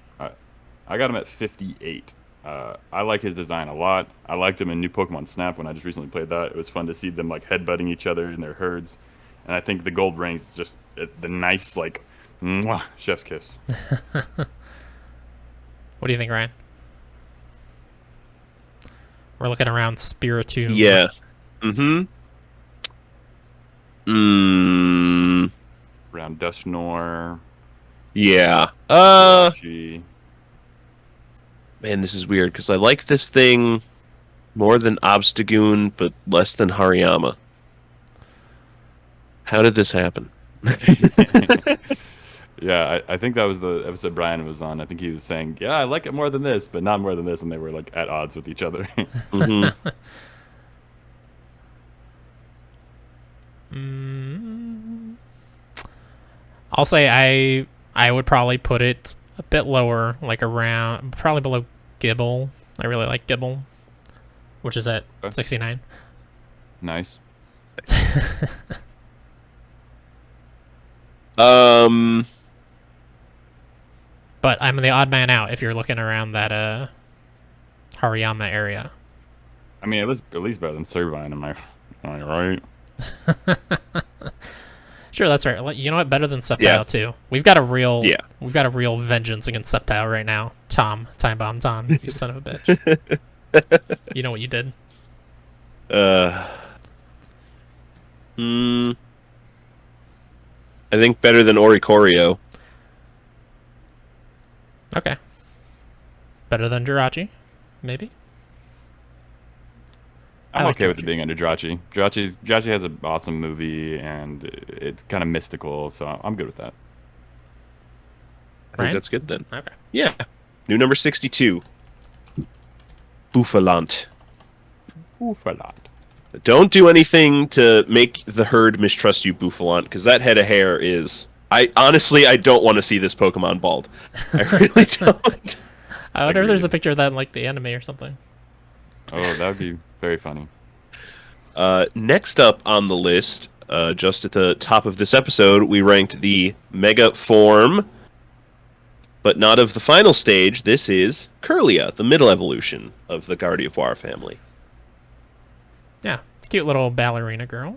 I got him at 58. I like his design a lot. I liked him in New Pokemon Snap when I just recently played that. It was fun to see them like headbutting each other in their herds. And I think the gold ring is just the nice, like, mwah, chef's kiss. What do you think, Ryan? We're looking around Spiritomb. Yeah. Mm-hmm. Around Dusknoir. Yeah. Gee. Man, this is weird, because I like this thing more than Obstagoon, but less than Hariyama. How did this happen? Yeah, I think that was the episode Brian was on. I think he was saying, yeah, I like it more than this, but not more than this, and they were like at odds with each other. Mm-hmm. I'll say I would probably put it a bit lower, like around, probably below Gibble. I really like Gibble, which is at 69. Nice. But I'm the odd man out if you're looking around that Hariyama area. I mean, it was at least better than Servine, am I right? Sure, that's right. You know what? Better than Sceptile Yeah. too. We've got a real vengeance against Sceptile right now. Time Bomb Tom, you son of a bitch. You know what you did? I think better than Oricorio. Okay. Better than Jirachi, maybe. I'm like okay with Jirachi. it being under Jirachi. Jirachi has an awesome movie, and it's kind of mystical, so I'm good with that. I think Ryan? that's good then. Okay. Yeah. New number 62. Bouffalant. Ooh, for a lot. Don't do anything to make the herd mistrust you, Bouffalant, because that head of hair is... I don't want to see this Pokemon bald. I really don't. I wonder if there's a Agreed. picture of that in like the anime or something. Oh, that would be very funny. Next up on the list, just at the top of this episode, we ranked the Mega Form, but not of the final stage. This is Curlia, the middle evolution of the Gardevoir family. Yeah, it's a cute little ballerina girl.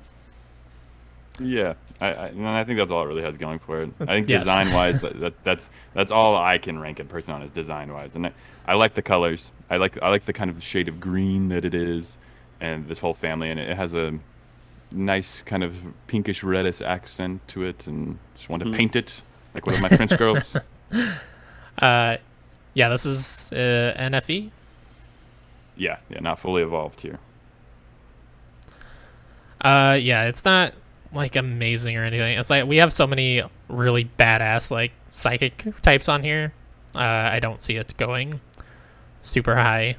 Yeah, and I think that's all it really has going for it. I think Yes. design-wise, that's all I can rank it person on is design-wise, and I like the colors. I like the kind of shade of green that it is, and this whole family, and it has a nice kind of pinkish reddish accent to it, and just want to paint it like one of my French girls. Yeah, this is NFE. Yeah, not fully evolved here. Yeah, it's not like amazing or anything. It's like we have so many really badass like psychic types on here. I don't see it going super high,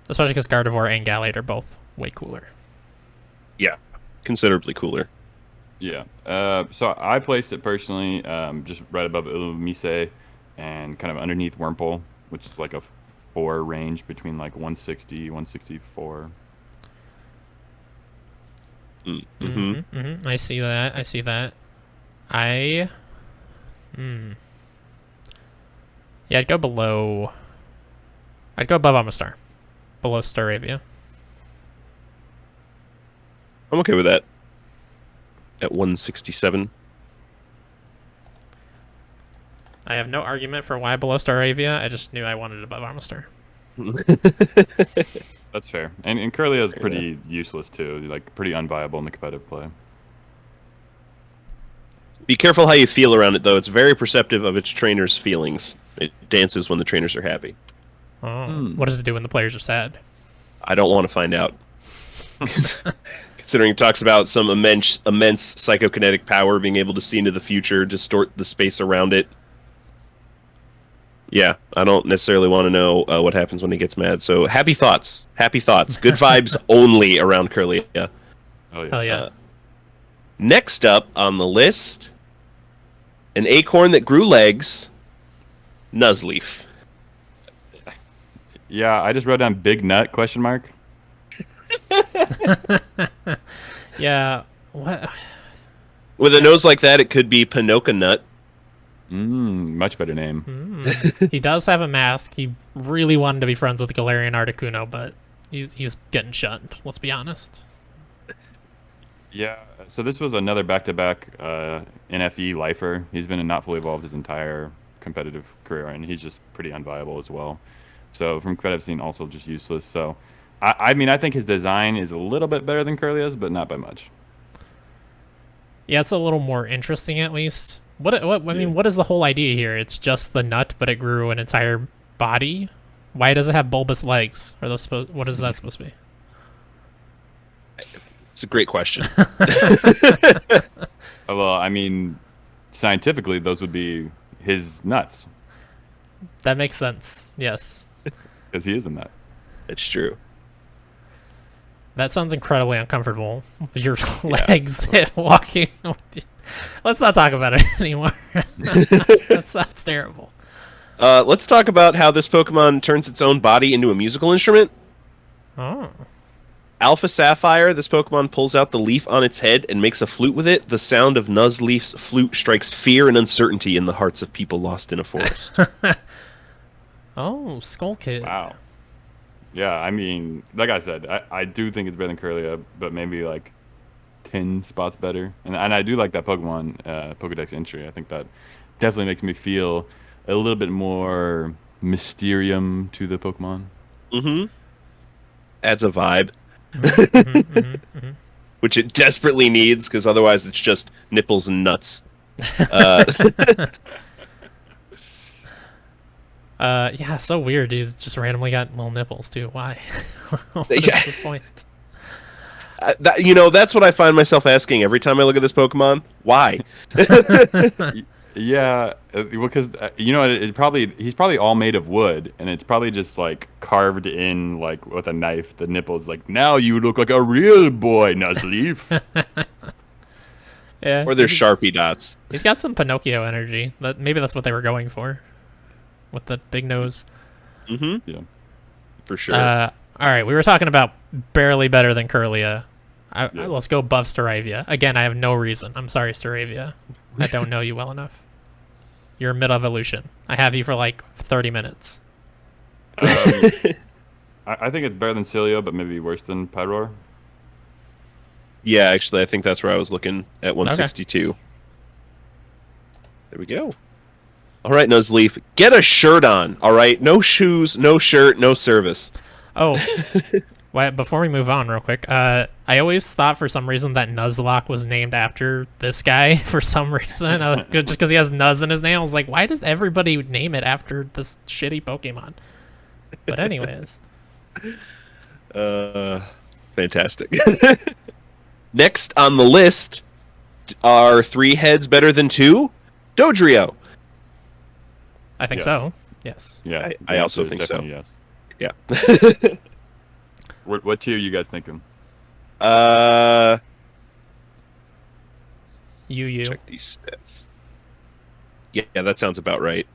especially because Gardevoir and Gallade are both way cooler. Yeah, considerably cooler. Yeah. So I placed it personally just right above Illumise and kind of underneath Wurmple, which is like a 4 range between like 160, 164. Mm-hmm. I see that. Yeah, I'd go below. I'd go above Amistar, below Staravia. I'm okay with that. At 167. I have no argument for why below Staravia. I just knew I wanted it above Amistar. That's fair. And Curlia is pretty useless too, like pretty unviable in the competitive play. Be careful how you feel around it, though. It's very perceptive of its trainer's feelings. It dances when the trainers are happy. Oh, what does it do when the players are sad? I don't want to find out. Considering it talks about some immense psychokinetic power, being able to see into the future, distort the space around it. Yeah, I don't necessarily want to know what happens when he gets mad. So happy thoughts. Happy thoughts. Good vibes only around Curlia. Oh yeah. Hell yeah. Next up on the list, an acorn that grew legs, Nuzleaf. Yeah, I just wrote down big nut question mark. Yeah. What? With a nose like that, it could be Pinoca Nut. Much better name. He does have a mask. He really wanted to be friends with Galarian Articuno, but he's getting shunned. Let's be honest. Yeah, so this was another back-to-back NFE lifer. He's been not fully evolved his entire competitive career, and he's just pretty unviable as well. So from competitive scene, also just useless. So, I mean, I think his design is a little bit better than Curlia's, but not by much. Yeah, it's a little more interesting at least. I mean, what is the whole idea here? It's just the nut, but it grew an entire body. Why does it have bulbous legs? Are those what is that supposed to be? It's a great question. Well, I mean, scientifically, those would be his nuts, That makes sense. Yes. because he is a nut. It's true. That sounds incredibly uncomfortable. Your legs walking. Let's not talk about it anymore. That's terrible. Let's talk about how this Pokemon turns its own body into a musical instrument. Oh. Alpha Sapphire, this Pokemon pulls out the leaf on its head and makes a flute with it. The sound of Nuzleaf's flute strikes fear and uncertainty in the hearts of people lost in a forest. Oh, Skull Kid. Wow. Yeah, I mean, like I said, I do think it's better than Curlia, but maybe like 10 spots better. And I do like that Pokemon Pokedex entry. I think that definitely makes me feel a little bit more mysterium to the Pokemon. Mm-hmm. Adds a vibe. Which it desperately needs, because otherwise it's just nipples and nuts. Yeah, so weird. He's just randomly got little nipples too. Why? What is Yeah. the point? That's what I find myself asking every time I look at this Pokemon. Why? Yeah, because he's probably all made of wood, and it's probably just like carved in like with a knife. The nipples, like now you look like a real boy, Nuzleaf. Yeah, Or they're Sharpie dots. he's got some Pinocchio energy. Maybe that's what they were going for, with the big nose. Mm-hmm. Yeah, For sure. All right, we were talking about barely better than Curlia. Yeah. Let's go above Staravia. Again, I have no reason. I'm sorry, Staravia. I don't know you well enough. You're mid-evolution. I have you for like 30 minutes. I think it's better than Cilio, but maybe worse than Pyroar. Yeah, actually, I think that's where I was looking at 162. There we go. All right, Nuzleaf, get a shirt on. All right, no shoes, no shirt, no service. Oh, before we move on real quick, I always thought for some reason that Nuzlocke was named after this guy for some reason. Just because he has Nuz in his name. I was like, why does everybody name it after this shitty Pokemon? But anyways. Fantastic. Next on the list, are 3 heads better than 2? Dodrio. I think Yes. so. Yes. Yeah, I the also answer is think so. definitely Yes. Yeah. What tier are you guys thinking? You. Check these stats. Yeah, that sounds about right.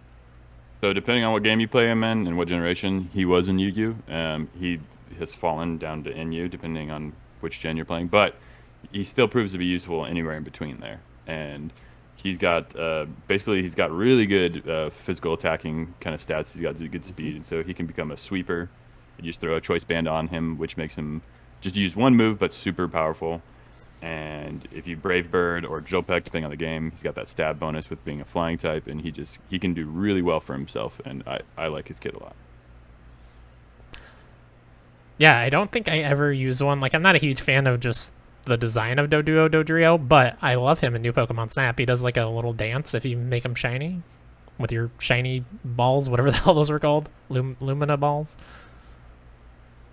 So depending on what game you play him in and what generation he was in Yu-Gi-Oh, he has fallen down to NU depending on which gen you're playing, but he still proves to be useful anywhere in between there. And he's got basically he's got really good physical attacking kind of stats. He's got good speed, and so he can become a sweeper. You just throw a choice band on him, which makes him just use one move but super powerful. And if you Brave Bird or Jolpek, depending on the game, he's got that stab bonus with being a flying type, and he can do really well for himself. And I like his kit a lot. Yeah, I don't think I ever use one. Like, I'm not a huge fan of just the design of Dodrio, but I love him in New Pokemon Snap. He does like a little dance if you make him shiny with your shiny balls, whatever the hell those were called, Lumina balls.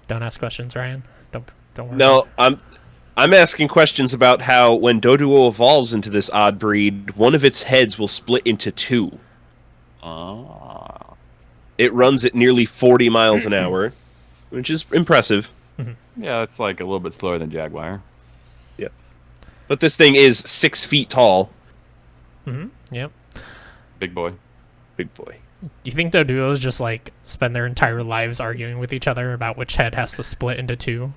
Don't ask questions, Ryan. Don't worry. No, I'm asking questions about how when Doduo evolves into this odd breed, one of its heads will split into 2. It runs at nearly 40 miles an hour, which is impressive. Yeah, it's like a little bit slower than Jaguar. Yeah. But this thing is 6 feet tall. Yep. Big boy. Big boy. You think Doduos just like spend their entire lives arguing with each other about which head has to split into 2?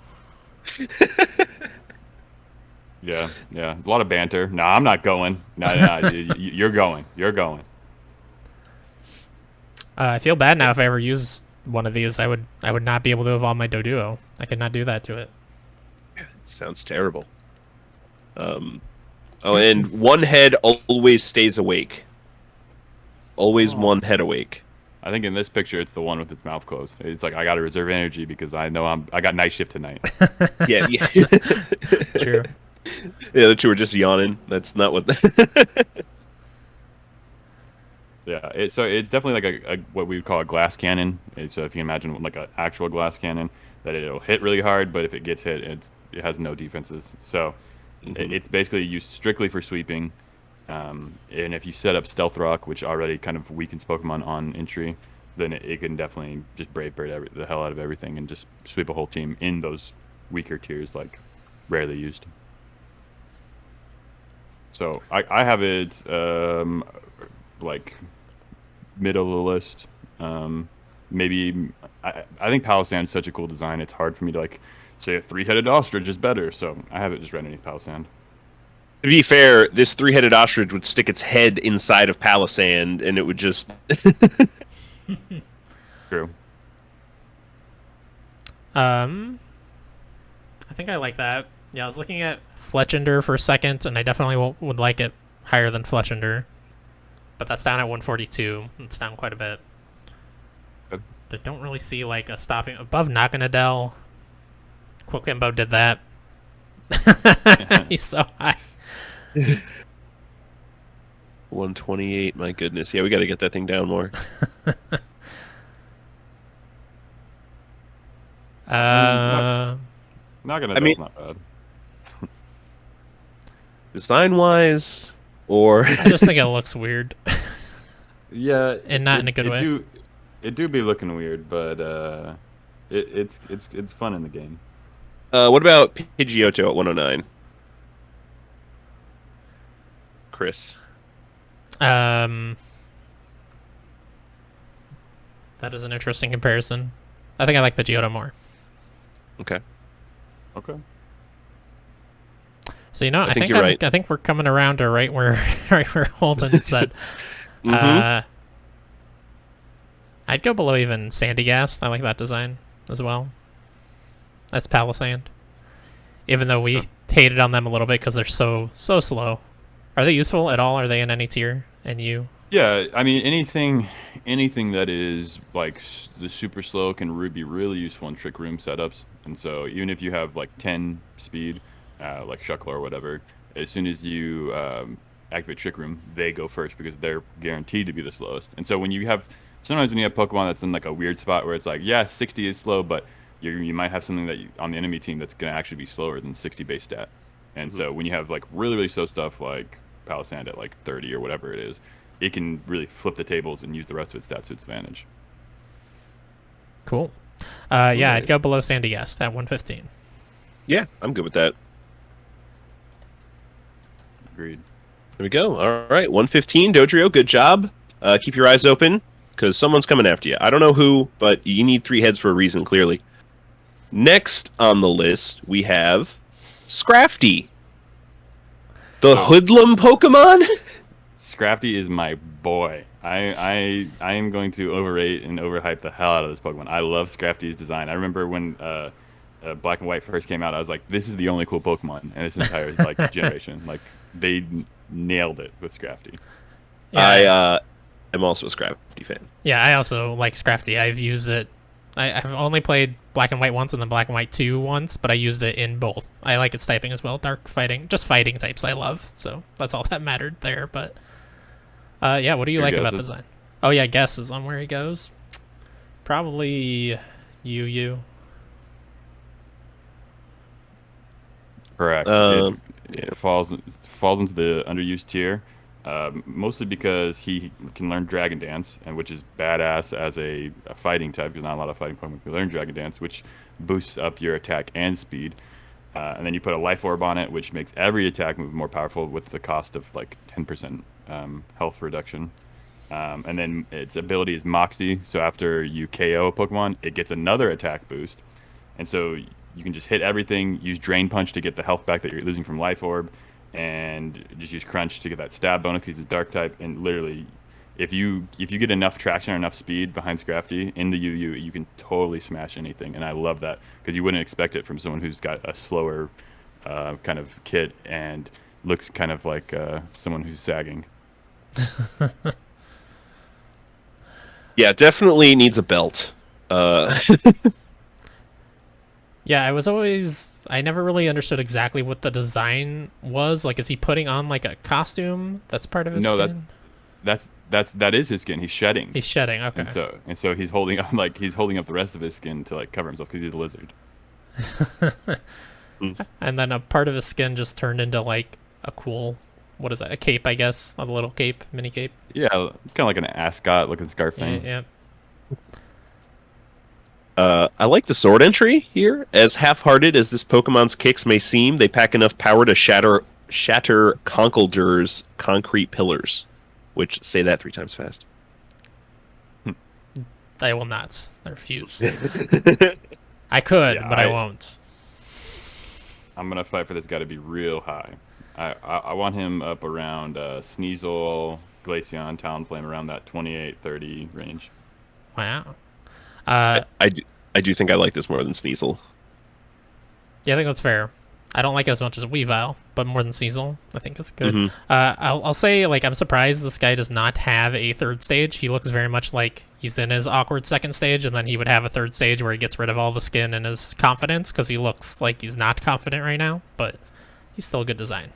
Yeah. A lot of banter. No, I'm not going. No, you're going. You're going. I feel bad now if I ever use one of these. I would not be able to evolve my Doduo. I could not do that to it. Sounds terrible. And one head always stays awake. Always one head awake. I think in this picture, it's the one with its mouth closed. It's like I got to reserve energy because I know I got night shift tonight. Yeah. True. The other 2 are just yawning. That's not what. Yeah. So it's definitely like a what we would call a glass cannon. So if you imagine like an actual glass cannon, that it'll hit really hard, but if it gets hit, it has no defenses. So it's basically used strictly for sweeping. And if you set up Stealth Rock, which already kind of weakens Pokemon on entry, then it can definitely just Brave Bird the hell out of everything and just sweep a whole team in those weaker tiers, like rarely used. So I have it like middle of the list. Maybe I think Palisand is such a cool design. It's hard for me to like say a 3-headed ostrich is better, so I have it just right underneath Palisand. To be fair, this 3-headed ostrich would stick its head inside of Palisand, and it would just. True. I think I like that. Yeah, I was looking at Fletchender for a second, and I definitely would like it higher than Fletchender. But that's down at 142. It's down quite a bit. Good. I don't really see like a stopping above Naganadel. Quokembo did that. He's so high. 128, my goodness. Yeah, we got to get that thing down more. Uh, Not gonna I mean, Nagadell's not bad. design-wise, or I just think it looks weird, Yeah, and not in a good way. it do be looking weird, but it's fun in the game. what about Pidgeotto at 109? Chris. Um, that is an interesting comparison. I think I like Pidgeotto more. Okay. Okay. So I think you're right. I think we're coming around to right where right where Holden said. Mm-hmm. I'd go below even Sandy Gas. I like that design as well. That's Palisand. Even though we hated on them a little bit because they're so slow. Are they useful at all? Are they in any tier? And you? Yeah, I mean anything that is like the super slow can be really useful in trick room setups. And so even if you have like 10 speed, like Shuckler or whatever, as soon as you activate trick room, they go first because they're guaranteed to be the slowest. And so sometimes when you have Pokemon that's in like a weird spot where it's like, yeah, 60 is slow, but you might have something that on the enemy team that's going to actually be slower than 60 base stat. And so when you have like really slow stuff like Palisand at like 30 or whatever it is, it can really flip the tables and use the rest of its stats to its advantage. Cool. Yeah, I'd go below Sandy Gas at 115. Yeah, I'm good with that. Agreed. There we go. All right, 115, Dodrio, good job. Keep your eyes open, because someone's coming after you. I don't know who, but you need 3 heads for a reason, clearly. Next on the list, we have Scrafty. The hoodlum Pokemon? Scrafty is my boy. I am going to overrate and overhype the hell out of this Pokemon. I love Scrafty's design. I remember when Black and White first came out, I was like, this is the only cool Pokemon in this entire like generation. Like they nailed it with Scrafty. Yeah, I'm also a Scrafty fan. yeah, I also like Scrafty. I've used it. I've only played Black and White once and then Black and White 2 once, but I used it in both. I like its typing as well. Dark fighting, just fighting types I love. So that's all that mattered there. But yeah, what do you like about the design? Oh yeah, guesses on where he goes. Probably you. Correct. It falls into the underused tier, mostly because he can learn Dragon Dance, and which is badass as a fighting type. Because not a lot of fighting Pokemon can learn Dragon Dance, which boosts up your attack and speed. And then you put a Life Orb on it, which makes every attack move more powerful with the cost of like 10% health reduction. And then its ability is Moxie, so after you KO a Pokemon, it gets another attack boost. And so you can just hit everything, use Drain Punch to get the health back that you're losing from Life Orb, and just use Crunch to get that stab bonus because he's a Dark type. And literally, if you get enough traction or enough speed behind Scrafty in the UU, you can totally smash anything. And I love that because you wouldn't expect it from someone who's got a slower kind of kit and looks kind of like someone who's sagging. Yeah, definitely needs a belt. Yeah, I never really understood exactly what the design was. Like, is he putting on like a costume that's part of his skin? That is his skin. He's shedding. He's shedding. Okay. And so he's holding up the rest of his skin to like cover himself because he's a lizard. And then a part of his skin just turned into like a cool, what is that? A cape, I guess, a little cape, mini cape. Yeah, kind of like an ascot looking scarf thing. Yeah. I like the sword entry here. As half-hearted as this Pokemon's kicks may seem, they pack enough power to shatter Conkeldurr's concrete pillars. Which, say that 3 times fast. I will not. I refuse. I could, but I won't. I'm going to fight for this guy to be real high. I want him up around Sneasel, Glaceon, Talonflame, around that 28-30 range. Wow. I do think I like this more than Sneasel. Yeah, I think that's fair. I don't like it as much as Weavile, but more than Sneasel, I think it's good. Mm-hmm. I'll say, like, I'm surprised this guy does not have a 3rd stage. He looks very much like he's in his awkward 2nd stage, and then he would have a 3rd stage where he gets rid of all the skin and his confidence, because he looks like he's not confident right now, but he's still a good design.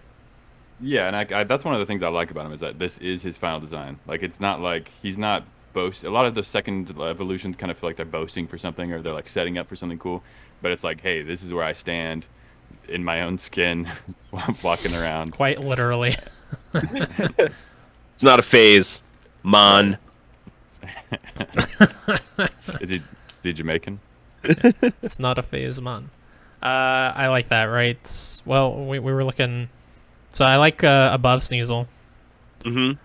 Yeah, and that's one of the things I like about him is that this is his final design. Like, it's not like he's not boast. A lot of the second evolutions kind of feel like they're boasting for something, or they're like setting up for something cool. But it's like, hey, this is where I stand in my own skin, while I'm walking around. Quite literally. It's not a phase, man. Is he Jamaican? It's not a phase, man. I like that, right? Well, we were looking. So I like above Sneasel. Mm-hmm.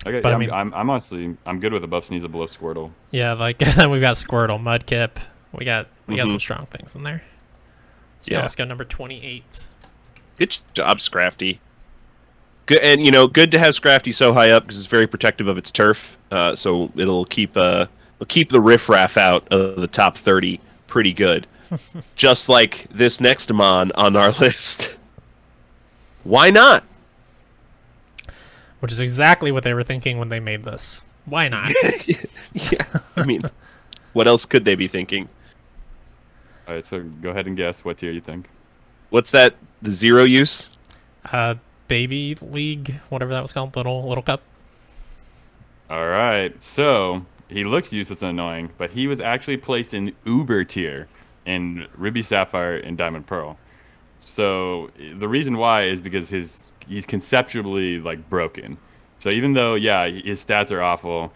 Okay, But yeah, I mean- I'm honestly good with above Sneasel, below Squirtle. Yeah, like then we've got Squirtle, Mudkip. We got some strong things in there. So yeah, Yeah. let's go number 28. Good job, Scrafty. Good, and good to have Scrafty so high up because it's very protective of its turf. So it'll keep the riffraff out of the top 30 pretty good. Just like this next Mon on our list. Why not? Which is exactly what they were thinking when they made this. Why not? Yeah, I mean, what else could they be thinking? All right, so go ahead and guess what tier you think. What's that? The zero use? Baby League, whatever that was called, little cup. All right, so he looks useless and annoying, but he was actually placed in Uber tier in Ruby Sapphire and Diamond Pearl. So the reason why is because he's conceptually like broken. So even though his stats are awful,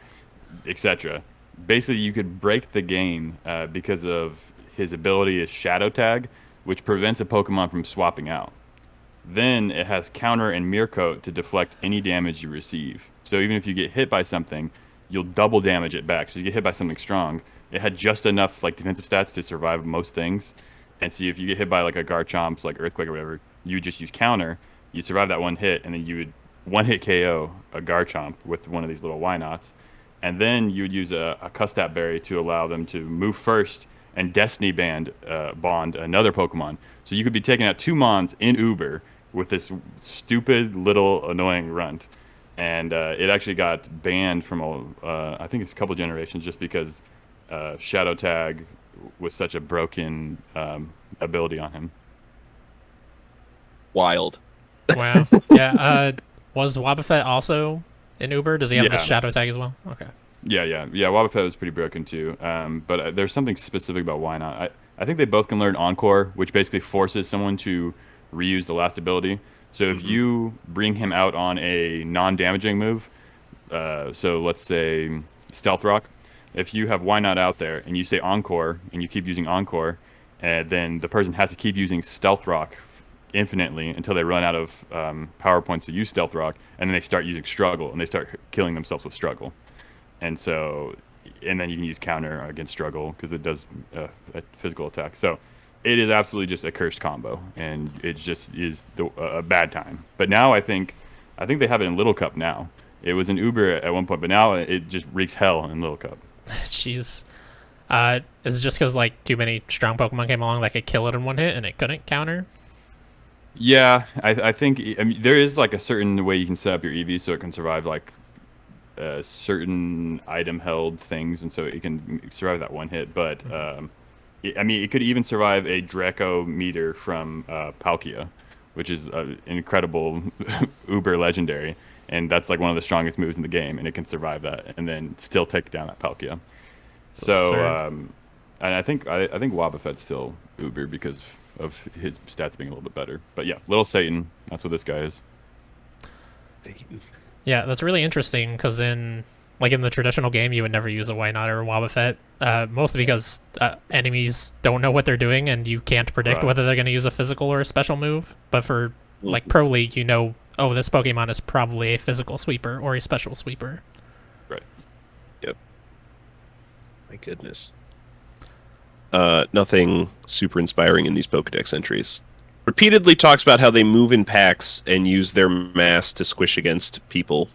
etc. Basically, you could break the game because of his ability is Shadow Tag, which prevents a Pokemon from swapping out. Then it has Counter and Mirror Coat to deflect any damage you receive. So even if you get hit by something, you'll double damage it back. So you get hit by something strong, it had just enough like defensive stats to survive most things. And see if you get hit by like a Garchomp's like Earthquake or whatever, you just use Counter, you survive that one hit, and then you would one hit KO a Garchomp with one of these little Wynots. And then you would use a Custap Berry to allow them to move first and Destiny Bond another Pokemon. So you could be taking out two Mons in Uber with this stupid little annoying runt. And it actually got banned from, I think it's a couple generations just because Shadow Tag was such a broken ability on him. Wild. Wow. Yeah. Was Wobbuffet also in Uber? Does he have the Yeah. Shadow Tag as well? Okay. Yeah. Wobbuffet was pretty broken too. But there's something specific about why not. I think they both can learn Encore, which basically forces someone to reuse the last ability. So if you bring him out on a non-damaging move, so let's say Stealth Rock, if you have Why Not out there and you say Encore and you keep using Encore, then the person has to keep using Stealth Rock infinitely until they run out of power points to use Stealth Rock, and then they start using Struggle and they start killing themselves with Struggle. And then you can use Counter against Struggle because it does a physical attack. So it is absolutely just a cursed combo, and it just is a bad time. But now I think they have it in Little Cup now. It was in Uber at one point, but now it just wreaks hell in Little Cup. Jeez. Is it just because like too many strong Pokemon came along that could kill it in one hit and it couldn't counter? Yeah, I think there is like a certain way you can set up your EV so it can survive like certain item held things, and so it can survive that one hit. But it could even survive a Draco meter from Palkia, which is an incredible Uber legendary, and that's like one of the strongest moves in the game, and it can survive that and then still take down that Palkia. And I think Wobbuffet's still Uber because of his stats being a little bit better. But yeah, Little Satan, that's what this guy is. Yeah, that's really interesting because in the traditional game, you would never use a Wynot or a Wobbuffet, mostly because enemies don't know what they're doing and you can't predict whether they're going to use a physical or a special move. But for like Pro League, this Pokemon is probably a physical sweeper or a special sweeper. Right. Yep. My goodness. Nothing super inspiring in these Pokedex entries. Repeatedly talks about how they move in packs and use their mass to squish against people.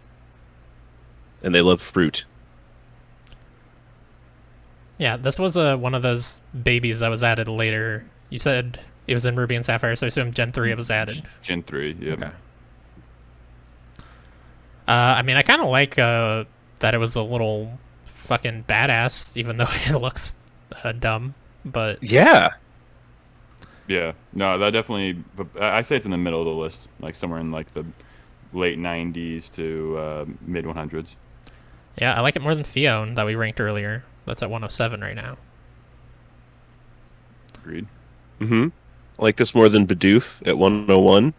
And they love fruit. Yeah, this was one of those babies that was added later. You said it was in Ruby and Sapphire, so I assume Gen 3 it was added. Gen 3, yeah. Okay. I kind of like that it was a little fucking badass, even though it looks dumb. But yeah, no, that definitely. I say it's in the middle of the list, like somewhere in like the late 90s to mid 100s. Yeah, I like it more than Fion that we ranked earlier. That's at 107 right now. Agreed. Mm-hmm. I like this more than Bidoof at 101.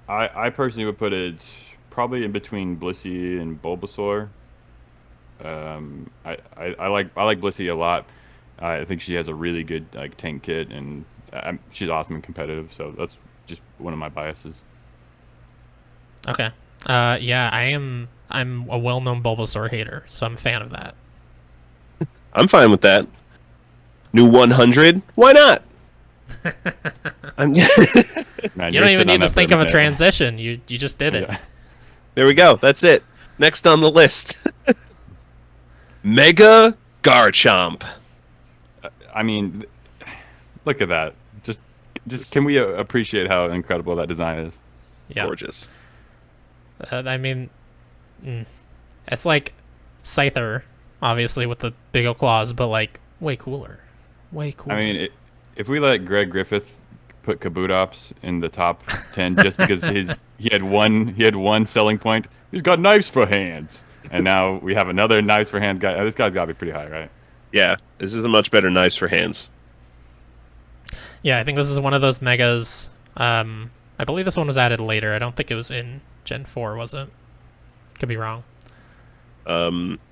I personally would put it probably in between Blissey and Bulbasaur. I like Blissey a lot. I think she has a really good like tank kit, and she's awesome and competitive. So that's just one of my biases. Okay. Yeah, I'm a well-known Bulbasaur hater, so I'm a fan of that. I'm fine with that. New 100? Why not? Man, You don't you're even sitting on need to that think of a permanent. transition. You just did it. Yeah. There we go. That's it. Next on the list. Mega Garchomp. I mean, look at that. Just can we appreciate how incredible that design is? Yeah. Gorgeous. I mean, it's like Scyther, obviously with the big old claws, but like way cooler. Way cooler. I mean, if we let Greg Griffith put Kabutops in the top 10 just because he had one selling point, he's got knives for hands, and now we have another knives for hands guy. This guy's got to be pretty high, right? Yeah, this is a much better knives for hands. Yeah, I think this is one of those megas. I believe this one was added later. I don't think it was in Gen 4, was it? Could be wrong. Well,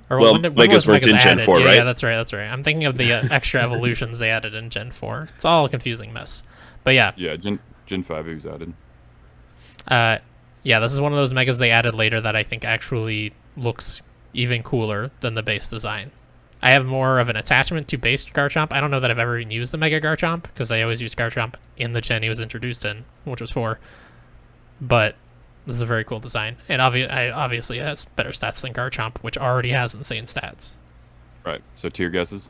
when Megas was weren't in Gen added? 4, Yeah, right? Yeah, that's right. That's right. I'm thinking of the extra evolutions they added in Gen 4. It's all a confusing mess. But yeah. Yeah, Gen 5 he was added. Yeah, this is one of those megas they added later that I think actually looks even cooler than the base design. I have more of an attachment to base Garchomp. I don't know that I've ever even used the Mega Garchomp, because I always used Garchomp in the gen he was introduced in, which was 4. But this is a very cool design. And obviously it has better stats than Garchomp, which already has insane stats. Right. So tier guesses.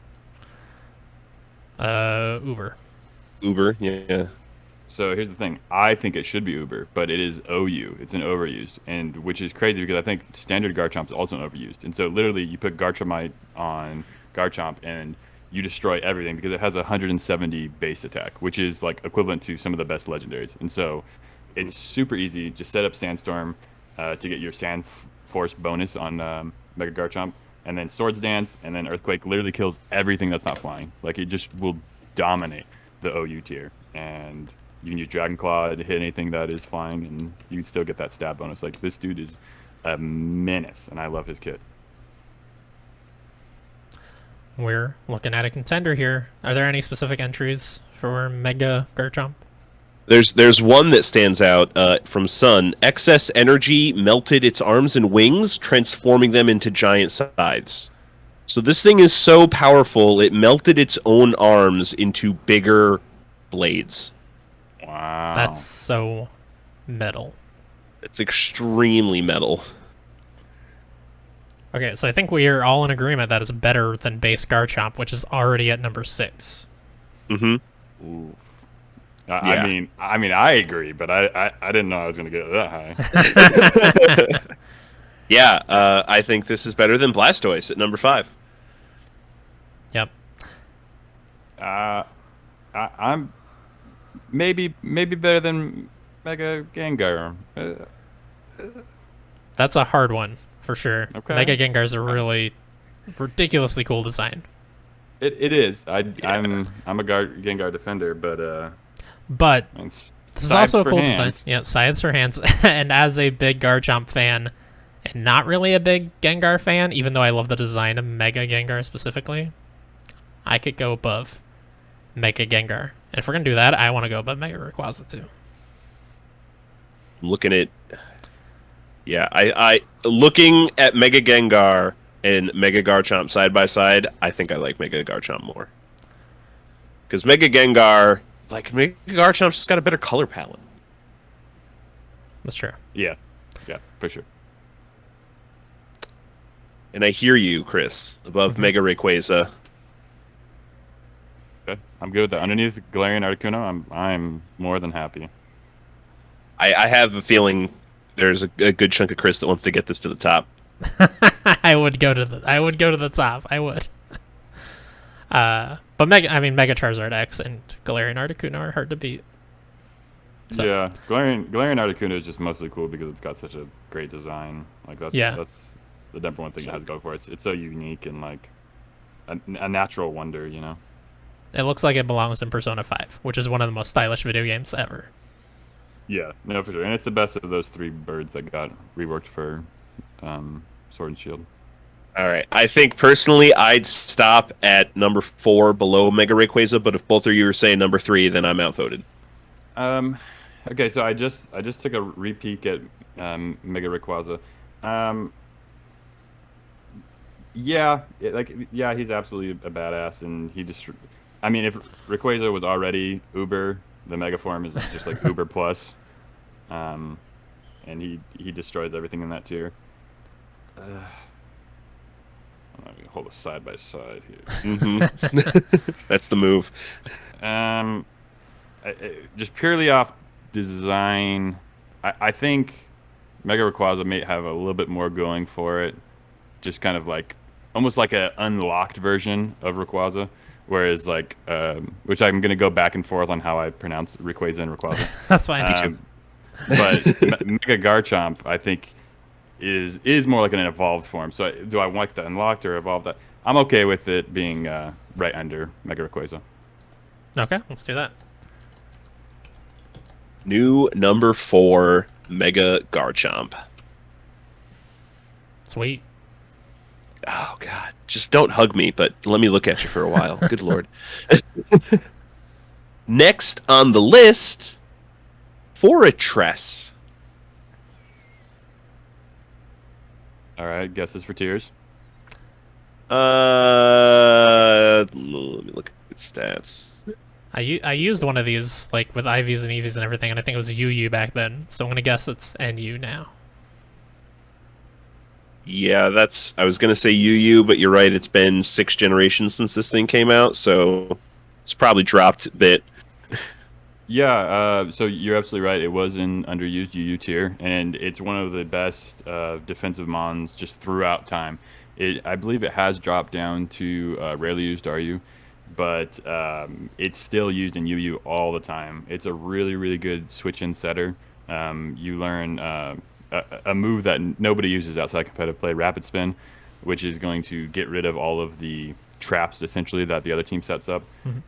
Uber. Uber, yeah. So here's the thing. I think it should be Uber, but it is OU. It's an overused, and which is crazy because I think standard Garchomp is also an overused. And so literally you put Garchomite on Garchomp and you destroy everything because it has 170 base attack, which is like equivalent to some of the best legendaries. And so it's super easy. Just set up Sandstorm to get your Sand Force bonus on Mega Garchomp, and then Swords Dance, and then Earthquake literally kills everything that's not flying. Like it just will dominate the OU tier, and you can use Dragon Claw to hit anything that is flying, and you can still get that stab bonus. Like this dude is a menace, and I love his kit. We're looking at a contender here. Are there any specific entries for Mega Garchomp? There's one that stands out from Sun. Excess energy melted its arms and wings, transforming them into giant sides. So this thing is so powerful, it melted its own arms into bigger blades. Wow. That's so metal. It's extremely metal. Okay, so I think we are all in agreement that it's better than base Garchomp, which is already at number 6. Mm-hmm. Ooh. Yeah. I mean, I agree, but I didn't know I was going to get that high. Yeah, I think this is better than Blastoise at number 5. Yep. I'm maybe better than Mega Gengar. That's a hard one, for sure. Okay. Mega Gengar is a really ridiculously cool design. It is. I'm a Gengar defender, But this this is also a cool design. Yeah, Scythes for hands. And as a big Garchomp fan, and not really a big Gengar fan, even though I love the design of Mega Gengar specifically, I could go above Mega Gengar. And if we're going to do that, I want to go above Mega Rayquaza too. Looking at... Yeah, I looking at Mega Gengar and Mega Garchomp side by side, I think I like Mega Garchomp more. Because Mega Gengar... Like, Mega Garchomp's just got a better color palette. That's true. Yeah, for sure. And I hear you, Chris, above Mega Rayquaza. Okay, I'm good with that. Underneath Galarian Articuno, I'm more than happy. I have a feeling there's a good chunk of Chris that wants to get this to the top. I would go to the top. I would. But Mega Charizard X and Galarian Articuno are hard to beat. So Yeah, Galarian Articuno is just mostly cool because it's got such a great design. Like yeah, that's the number one thing it has to go for. It's so unique and like a natural wonder, you know. it looks like it belongs in Persona 5, which is one of the most stylish video games ever. Yeah, no, for sure. And it's the best of those three birds that got reworked for Sword and Shield. All right. I think personally, I'd stop at number 4 below Mega Rayquaza. But if both of you are saying number 3, then I'm outvoted. Okay, so I just took a re-peek at Mega Rayquaza. Yeah, he's absolutely a badass, and he just. I mean, if Rayquaza was already Uber, the Mega Form is just like Uber plus, and he destroys everything in that tier. I'm gonna hold a side by side here. That's the move. Just purely off design, I think Mega Rayquaza may have a little bit more going for it. Just kind of like almost like a unlocked version of Rayquaza, whereas like which I'm gonna go back and forth on how I pronounce Rayquaza and Rayquaza. That's fine. But Mega Garchomp, I think, is more like an evolved form. So do I want the unlocked or evolved? I'm okay with it being right under Mega Rayquaza. Okay, let's do that. New number 4, Mega Garchomp. Sweet. Oh, God. Just don't hug me, but let me look at you for a while. Good Lord. Next on the list, Fortress. All right, guesses for tiers. Let me look at stats. I used one of these like with IVs and EVs and everything, and I think it was UU back then. So I'm gonna guess it's NU now. Yeah, I was gonna say UU, but you're right. It's been 6 generations since this thing came out, so it's probably dropped a bit. Yeah, so you're absolutely right. It was in underused UU tier, and it's one of the best defensive mons just throughout time. I believe it has dropped down to rarely used RU, but it's still used in UU all the time. It's a really, really good switch-in setter. You learn a move that nobody uses outside competitive play, Rapid Spin, which is going to get rid of all of the traps essentially that the other team sets up.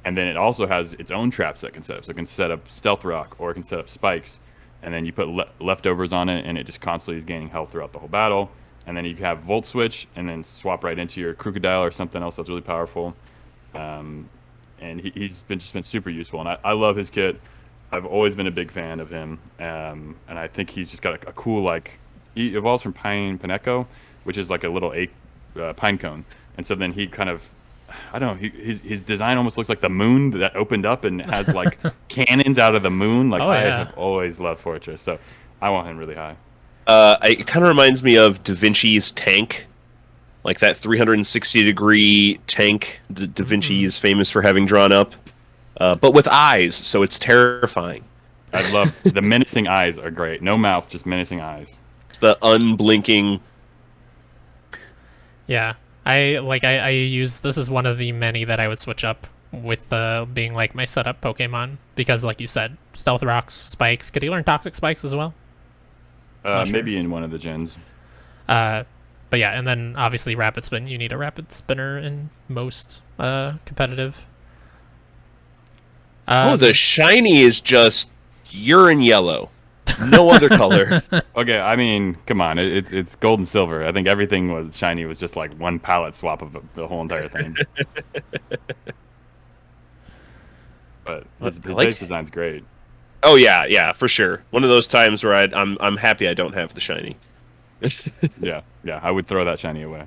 And then it also has its own traps that it can set up. So it can set up Stealth Rock or it can set up spikes, and then you put leftovers on it, and it just constantly is gaining health throughout the whole battle. And then you can have Volt Switch and then swap right into your Crocodile or something else that's really powerful. And he's been super useful, and I love his kit. I've always been a big fan of him, and I think he's just got a cool, like, he evolves from Pineco, which is like a little pine cone, and so then he kind of, I don't know, his design almost looks like the moon that opened up and has like cannons out of the moon. Like, I have always loved Fortress, so I want him really high. It kind of reminds me of Da Vinci's tank, like that 360-degree tank Da Vinci is famous for having drawn up, but with eyes, so it's terrifying. I love the menacing eyes are great. No mouth, just menacing eyes. It's the unblinking. Yeah, I use, this is one of the many that I would switch up with being like my setup Pokemon, because like you said, Stealth Rocks, Spikes. Could he learn Toxic Spikes as well? Maybe in one of the gens. But yeah, and then obviously Rapid Spin. You need a Rapid Spinner in most competitive. The shiny is just urine yellow. No other color. Okay, I mean, come on, it's gold and silver. I think everything was shiny was just like one palette swap of the whole entire thing. But his base design's great. Oh yeah, for sure. One of those times where I'm happy I don't have the shiny. yeah, I would throw that shiny away.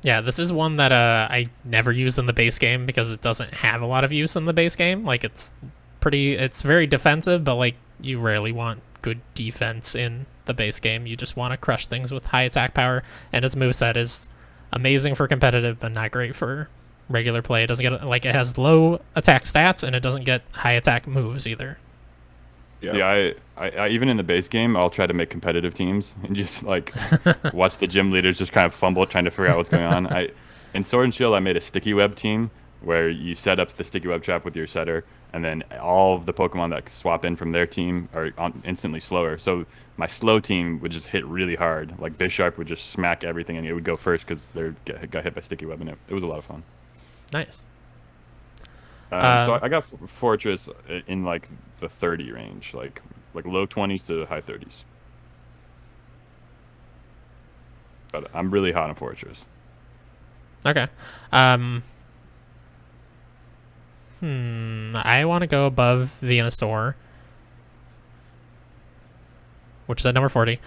Yeah, this is one that I never use in the base game because it doesn't have a lot of use in the base game. Like, it's very defensive, but like you rarely want good defense in the base game. You just want to crush things with high attack power, and its moveset is amazing for competitive, but not great for regular play. It doesn't get, like, it has low attack stats, and it doesn't get high attack moves either. Yeah, I even in the base game, I'll try to make competitive teams and just like watch the gym leaders just kind of fumble trying to figure out what's going on. In Sword and Shield, I made a sticky web team where you set up the sticky web trap with your setter, and then all of the Pokemon that swap in from their team are instantly slower. So my slow team would just hit really hard. Like Bisharp would just smack everything, and it would go first because they got hit by sticky web, and it was a lot of fun. Nice. So I got Fortress in like the 30 range, like low 20s to high 30s. But I'm really hot on Fortress. Okay. I want to go above Venusaur, which is at number 40.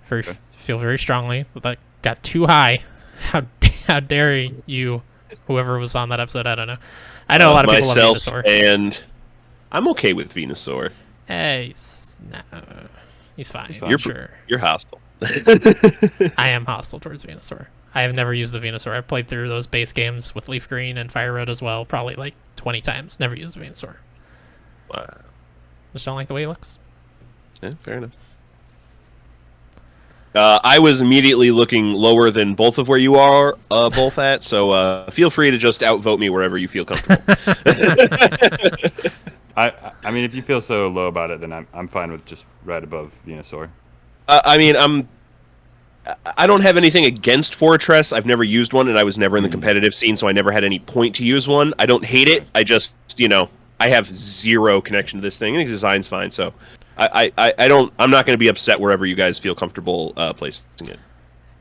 Feel very strongly that got too high. How dare you, whoever was on that episode? I don't know. I know a lot of people love Venusaur. And I'm okay with Venusaur. Hey, he's fine. You're hostile. I am hostile towards Venusaur. I have never used the Venusaur. I've played through those base games with Leaf Green and Fire Red as well, probably like 20 times. Never used the Venusaur. Wow. Just don't like the way he looks. Yeah, fair enough. I was immediately looking lower than both of where you are both at, so feel free to just outvote me wherever you feel comfortable. I mean, if you feel so low about it, then I'm fine with just right above Venusaur. I mean, I don't have anything against Fortress. I've never used one, and I was never in the competitive scene, so I never had any point to use one. I don't hate it. I just, I have zero connection to this thing, and the design's fine, so I'm not going to be upset wherever you guys feel comfortable placing it.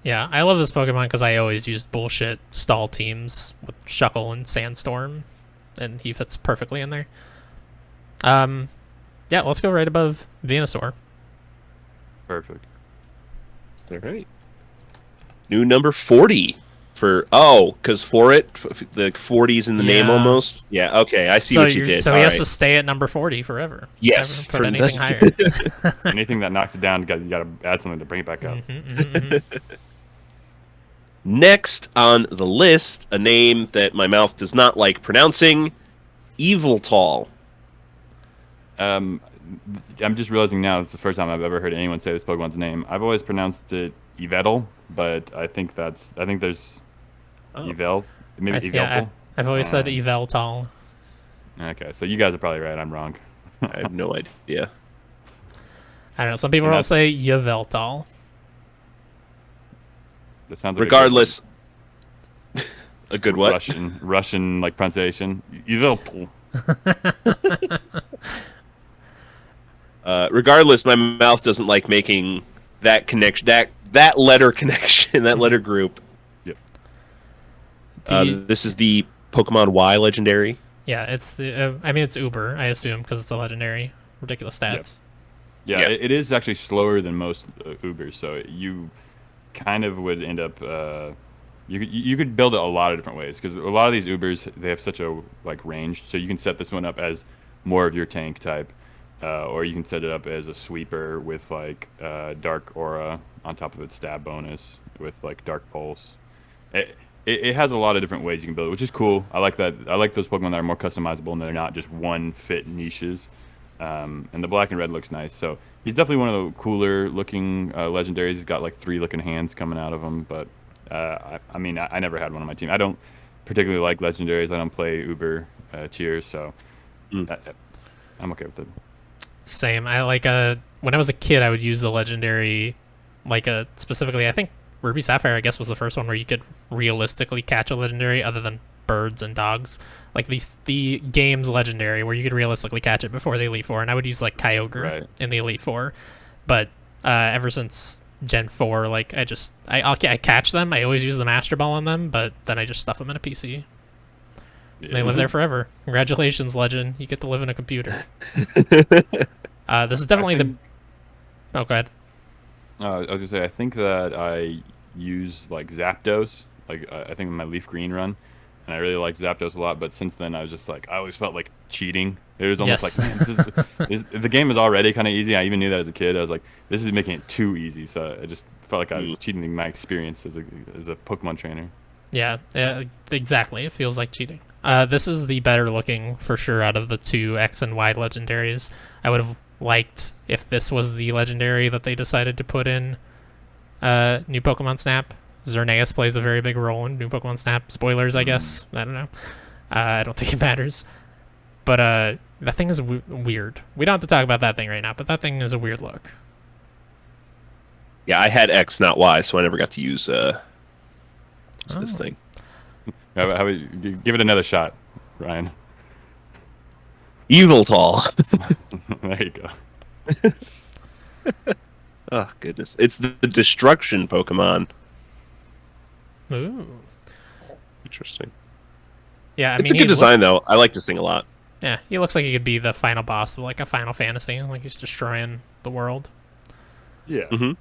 Yeah, I love this Pokemon because I always used bullshit stall teams with Shuckle and Sandstorm, and he fits perfectly in there. Yeah, let's go right above Venusaur. Perfect. All right. New number 40 because the 40's in the name almost. Yeah, okay, I see what you did. So he has to stay at number 40 forever. Yes. Never put anything higher. Anything that knocks it down, you got to add something to bring it back up. Next on the list, a name that my mouth does not like pronouncing, Eviltall. I'm just realizing now it's the first time I've ever heard anyone say this Pokemon's name. I've always pronounced it Yveltal, but I think there's Yvel, maybe Yveltal. Yeah, I've always said Yveltal. Okay, so you guys are probably right. I'm wrong. I have no idea. I don't know. Some people will say Yveltal. That sounds like regardless. A good what? Russian like pronunciation. Yveltal. Regardless, my mouth doesn't like making that connection, that letter connection, that letter group. Yep. This is the Pokemon Y legendary. Yeah, it's the. I mean, it's Uber, I assume, because it's a legendary. Ridiculous stats. Yep. Yeah, it is actually slower than most Ubers, so you kind of would end up. You could build it a lot of different ways because a lot of these Ubers they have such a range, so you can set this one up as more of your tank type. Or you can set it up as a sweeper with Dark Aura on top of its stab bonus with Dark Pulse. It has a lot of different ways you can build it, which is cool. I like that. I like those Pokemon that are more customizable and they're not just one fit niches. And the black and red looks nice. So he's definitely one of the cooler looking legendaries. He's got 3 looking hands coming out of him. But I mean, I never had one on my team. I don't particularly like legendaries. I don't play Uber tiers, so I'm okay with it. Same. I when I was a kid, I would use the legendary, specifically, I think Ruby Sapphire, I guess, was the first one where you could realistically catch a legendary other than birds and dogs. The game's legendary where you could realistically catch it before the Elite Four, and I would use Kyogre in the Elite Four. But ever since Gen 4, I catch them. I always use the Master Ball on them, but then I just stuff them in a PC. Yeah. They live there forever. Congratulations, Legend. You get to live in a computer. This is definitely Oh, go ahead. I was going to say, I think that I use Zapdos, I think in my Leaf Green run, and I really liked Zapdos a lot, but since then I was just I always felt like cheating. It was almost man, the game is already kind of easy. I even knew that as a kid. I was like, this is making it too easy, so I just felt like I was cheating my experience as a Pokemon trainer. Yeah, exactly. It feels like cheating. This is the better looking, for sure, out of the two X and Y legendaries. I would have liked if this was the legendary that they decided to put in New Pokemon Snap. Xerneas plays a very big role in New Pokemon Snap. Spoilers, I guess. I don't know. I don't think it matters. But that thing is weird. We don't have to talk about that thing right now, but that thing is a weird look. Yeah, I had X, not Y, so I never got to use this thing. How about give it another shot, Ryan? Evil Tall. There you go. Oh, goodness. It's the destruction Pokemon. Ooh. Interesting. Yeah, It's a good design, though. I like this thing a lot. Yeah, he looks like he could be the final boss of like a Final Fantasy, like he's destroying the world. Yeah. Mm-hmm.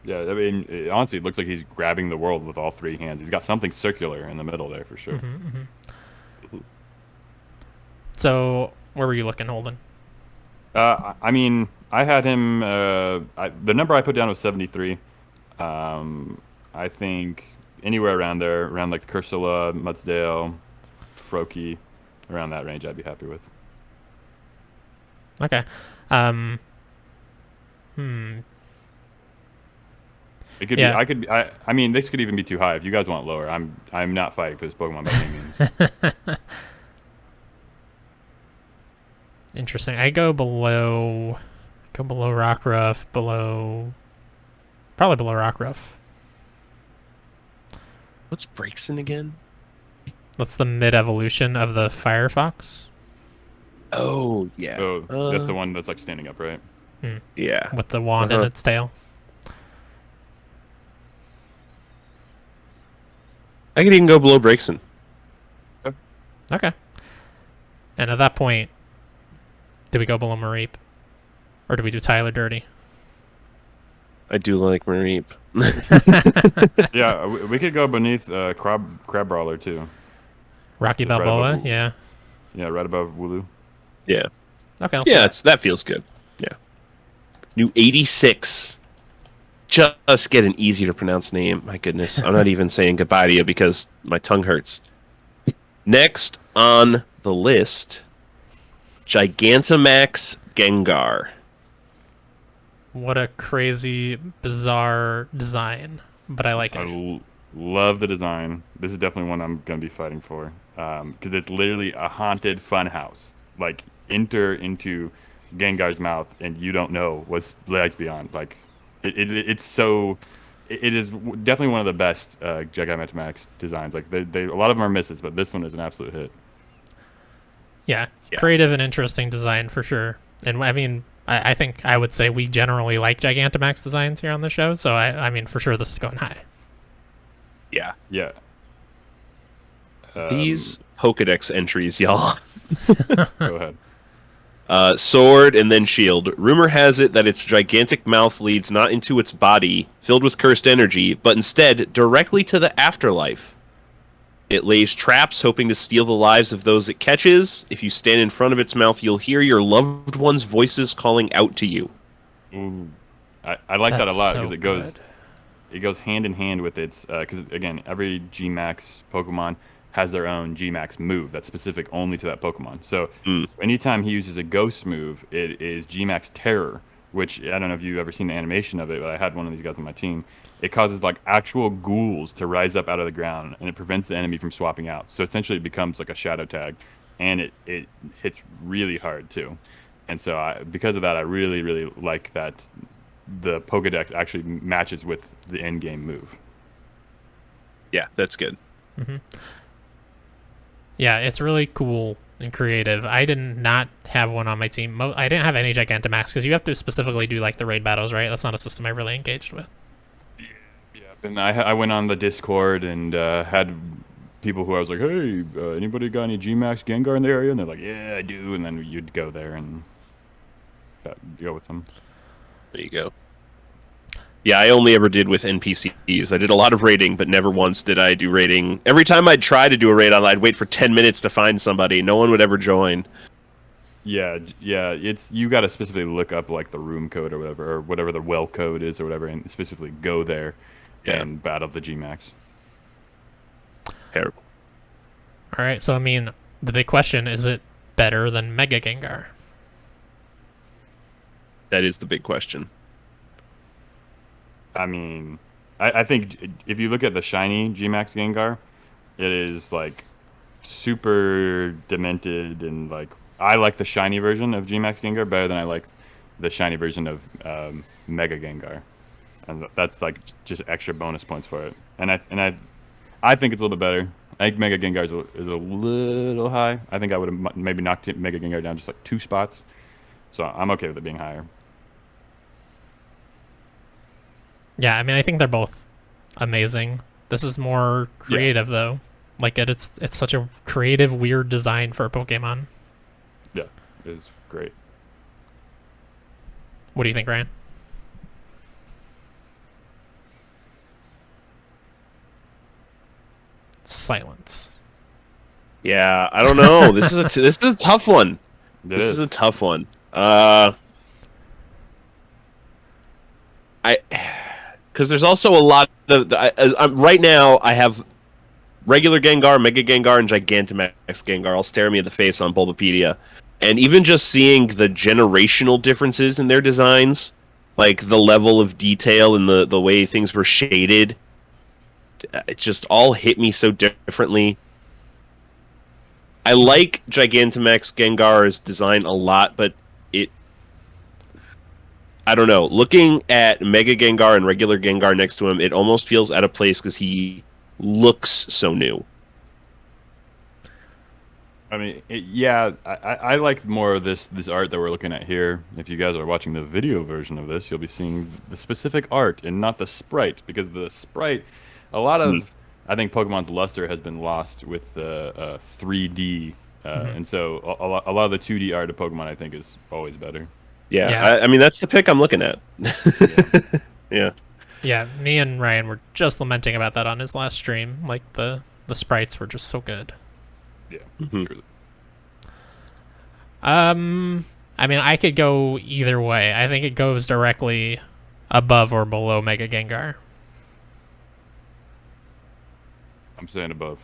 Yeah, I mean, honestly, it looks like he's grabbing the world with all three hands. He's got something circular in the middle there for sure. So, where were you looking, Holden? I mean, I had him. The number I put down was 73. I think anywhere around there, around like Cursula, Mudsdale, Froakie, around that range, I'd be happy with. Okay. It could Yeah. be. I could. I mean, this could even be too high. If you guys want lower, I'm not fighting for this Pokemon by any means. Interesting. I go below Rockruff, probably below Rockruff. What's Braixen again? That's the mid-evolution of the Firefox. Oh, yeah. So that's the one that's like standing up, right? Yeah. With the wand in its tail. I could even go below Braixen. Okay. And at that point, do we go below Mareep? Or do we do Tyler dirty? I do like Mareep. Yeah, we could go beneath Crab Brawler too. Rocky Just right Balboa, above yeah. Yeah, right above Wooloo. Yeah. Okay. Yeah, that feels good. Yeah. New 86. Just get an easy to pronounce name. My goodness. I'm not even saying goodbye to you because my tongue hurts. Next on the list, Gigantamax Gengar. What a crazy, bizarre design, but I like it. Love the design. This is definitely one I'm going to be fighting for because it's literally a haunted fun house. Like, enter into Gengar's mouth and you don't know what's lies beyond. Like, it's so... It is definitely one of the best Gigantamax designs. Like, a lot of them are misses, but this one is an absolute hit. Yeah, creative and interesting design for sure. And I mean, I think I would say we generally like Gigantamax designs here on the show, so I mean, for sure this is going high. Yeah. Yeah. These Pokedex entries, y'all. Go ahead. Sword and then shield. Rumor has it that its gigantic mouth leads not into its body, filled with cursed energy, but instead directly to the afterlife. It lays traps, hoping to steal the lives of those it catches. If you stand in front of its mouth, you'll hear your loved ones' voices calling out to you. Ooh. I like that a lot because so it goes hand in hand with its because again every Gmax Pokemon has their own Gmax move that's specific only to that Pokemon. So anytime he uses a Ghost move, it is Gmax Terror, which I don't know if you've ever seen the animation of it, but I had one of these guys on my team. It causes like actual ghouls to rise up out of the ground, and it prevents the enemy from swapping out. So essentially, it becomes like a shadow tag, and it hits really hard too. And so because of that, I really really like that the Pokedex actually matches with the end game move. Yeah, that's good. Yeah, it's really cool and creative. I did not have one on my team. I didn't have any Gigantamax because you have to specifically do like the raid battles, right? That's not a system I really engaged with. Yeah, and I went on the Discord and had people who I was like, hey, anybody got any Gmax Gengar in the area? And they're like, yeah, I do. And then you'd go there and go with them. There you go. Yeah, I only ever did with NPCs. I did a lot of raiding, but never once did I do raiding. Every time I'd try to do a raid online, I'd wait for 10 minutes to find somebody. No one would ever join. Yeah, it's you got to specifically look up like the room code or whatever the well code is or whatever, and specifically go there and battle the Gmax. Terrible. All right, so I mean, the big question is it better than Mega Gengar? That is the big question. I mean, I think if you look at the shiny Gmax Gengar, it is like super demented and like I like the shiny version of Gmax Gengar better than I like the shiny version of Mega Gengar, and that's like just extra bonus points for it. And I think it's a little bit better. I think Mega Gengar is a little high. I think I would have maybe knocked Mega Gengar down just like 2 spots. So I'm okay with it being higher. Yeah, I mean, I think they're both amazing. This is more creative, though. Like, it's such a creative, weird design for a Pokemon. Yeah, it's great. What do you think, Ryan? Silence. Yeah, I don't know. This is this is a tough one. This is a tough one. Because there's also a lot of right now. I have regular Gengar, Mega Gengar, and Gigantamax Gengar all staring me in the face on Bulbapedia, and even just seeing the generational differences in their designs, like the level of detail and the way things were shaded, it just all hit me so differently. I like Gigantamax Gengar's design a lot, but I don't know. Looking at Mega Gengar and regular Gengar next to him, it almost feels out of place because he looks so new. I mean, I like more of this art that we're looking at here. If you guys are watching the video version of this, you'll be seeing the specific art and not the sprite, because the sprite, a lot of, I think Pokemon's luster has been lost with the 3D, and so a lot of the 2D art of Pokemon, I think, is always better. Yeah. I mean, that's the pick I'm looking at. Yeah. Yeah, me and Ryan were just lamenting about that on his last stream. Like, the sprites were just so good. Yeah. Mm-hmm. I mean, I could go either way. I think it goes directly above or below Mega Gengar. I'm saying above.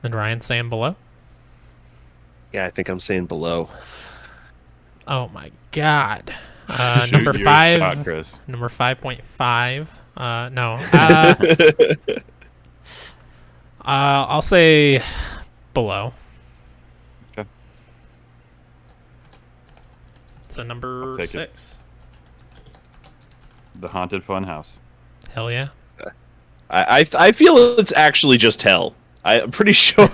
And Ryan's saying below? Yeah, I think I'm saying below. Oh my god. Shoot Number your 5. shot, Chris. Number 5.5. No. I'll say below. Okay. So number 6. The Haunted Funhouse. Hell yeah. I feel it's actually just hell. I'm pretty sure.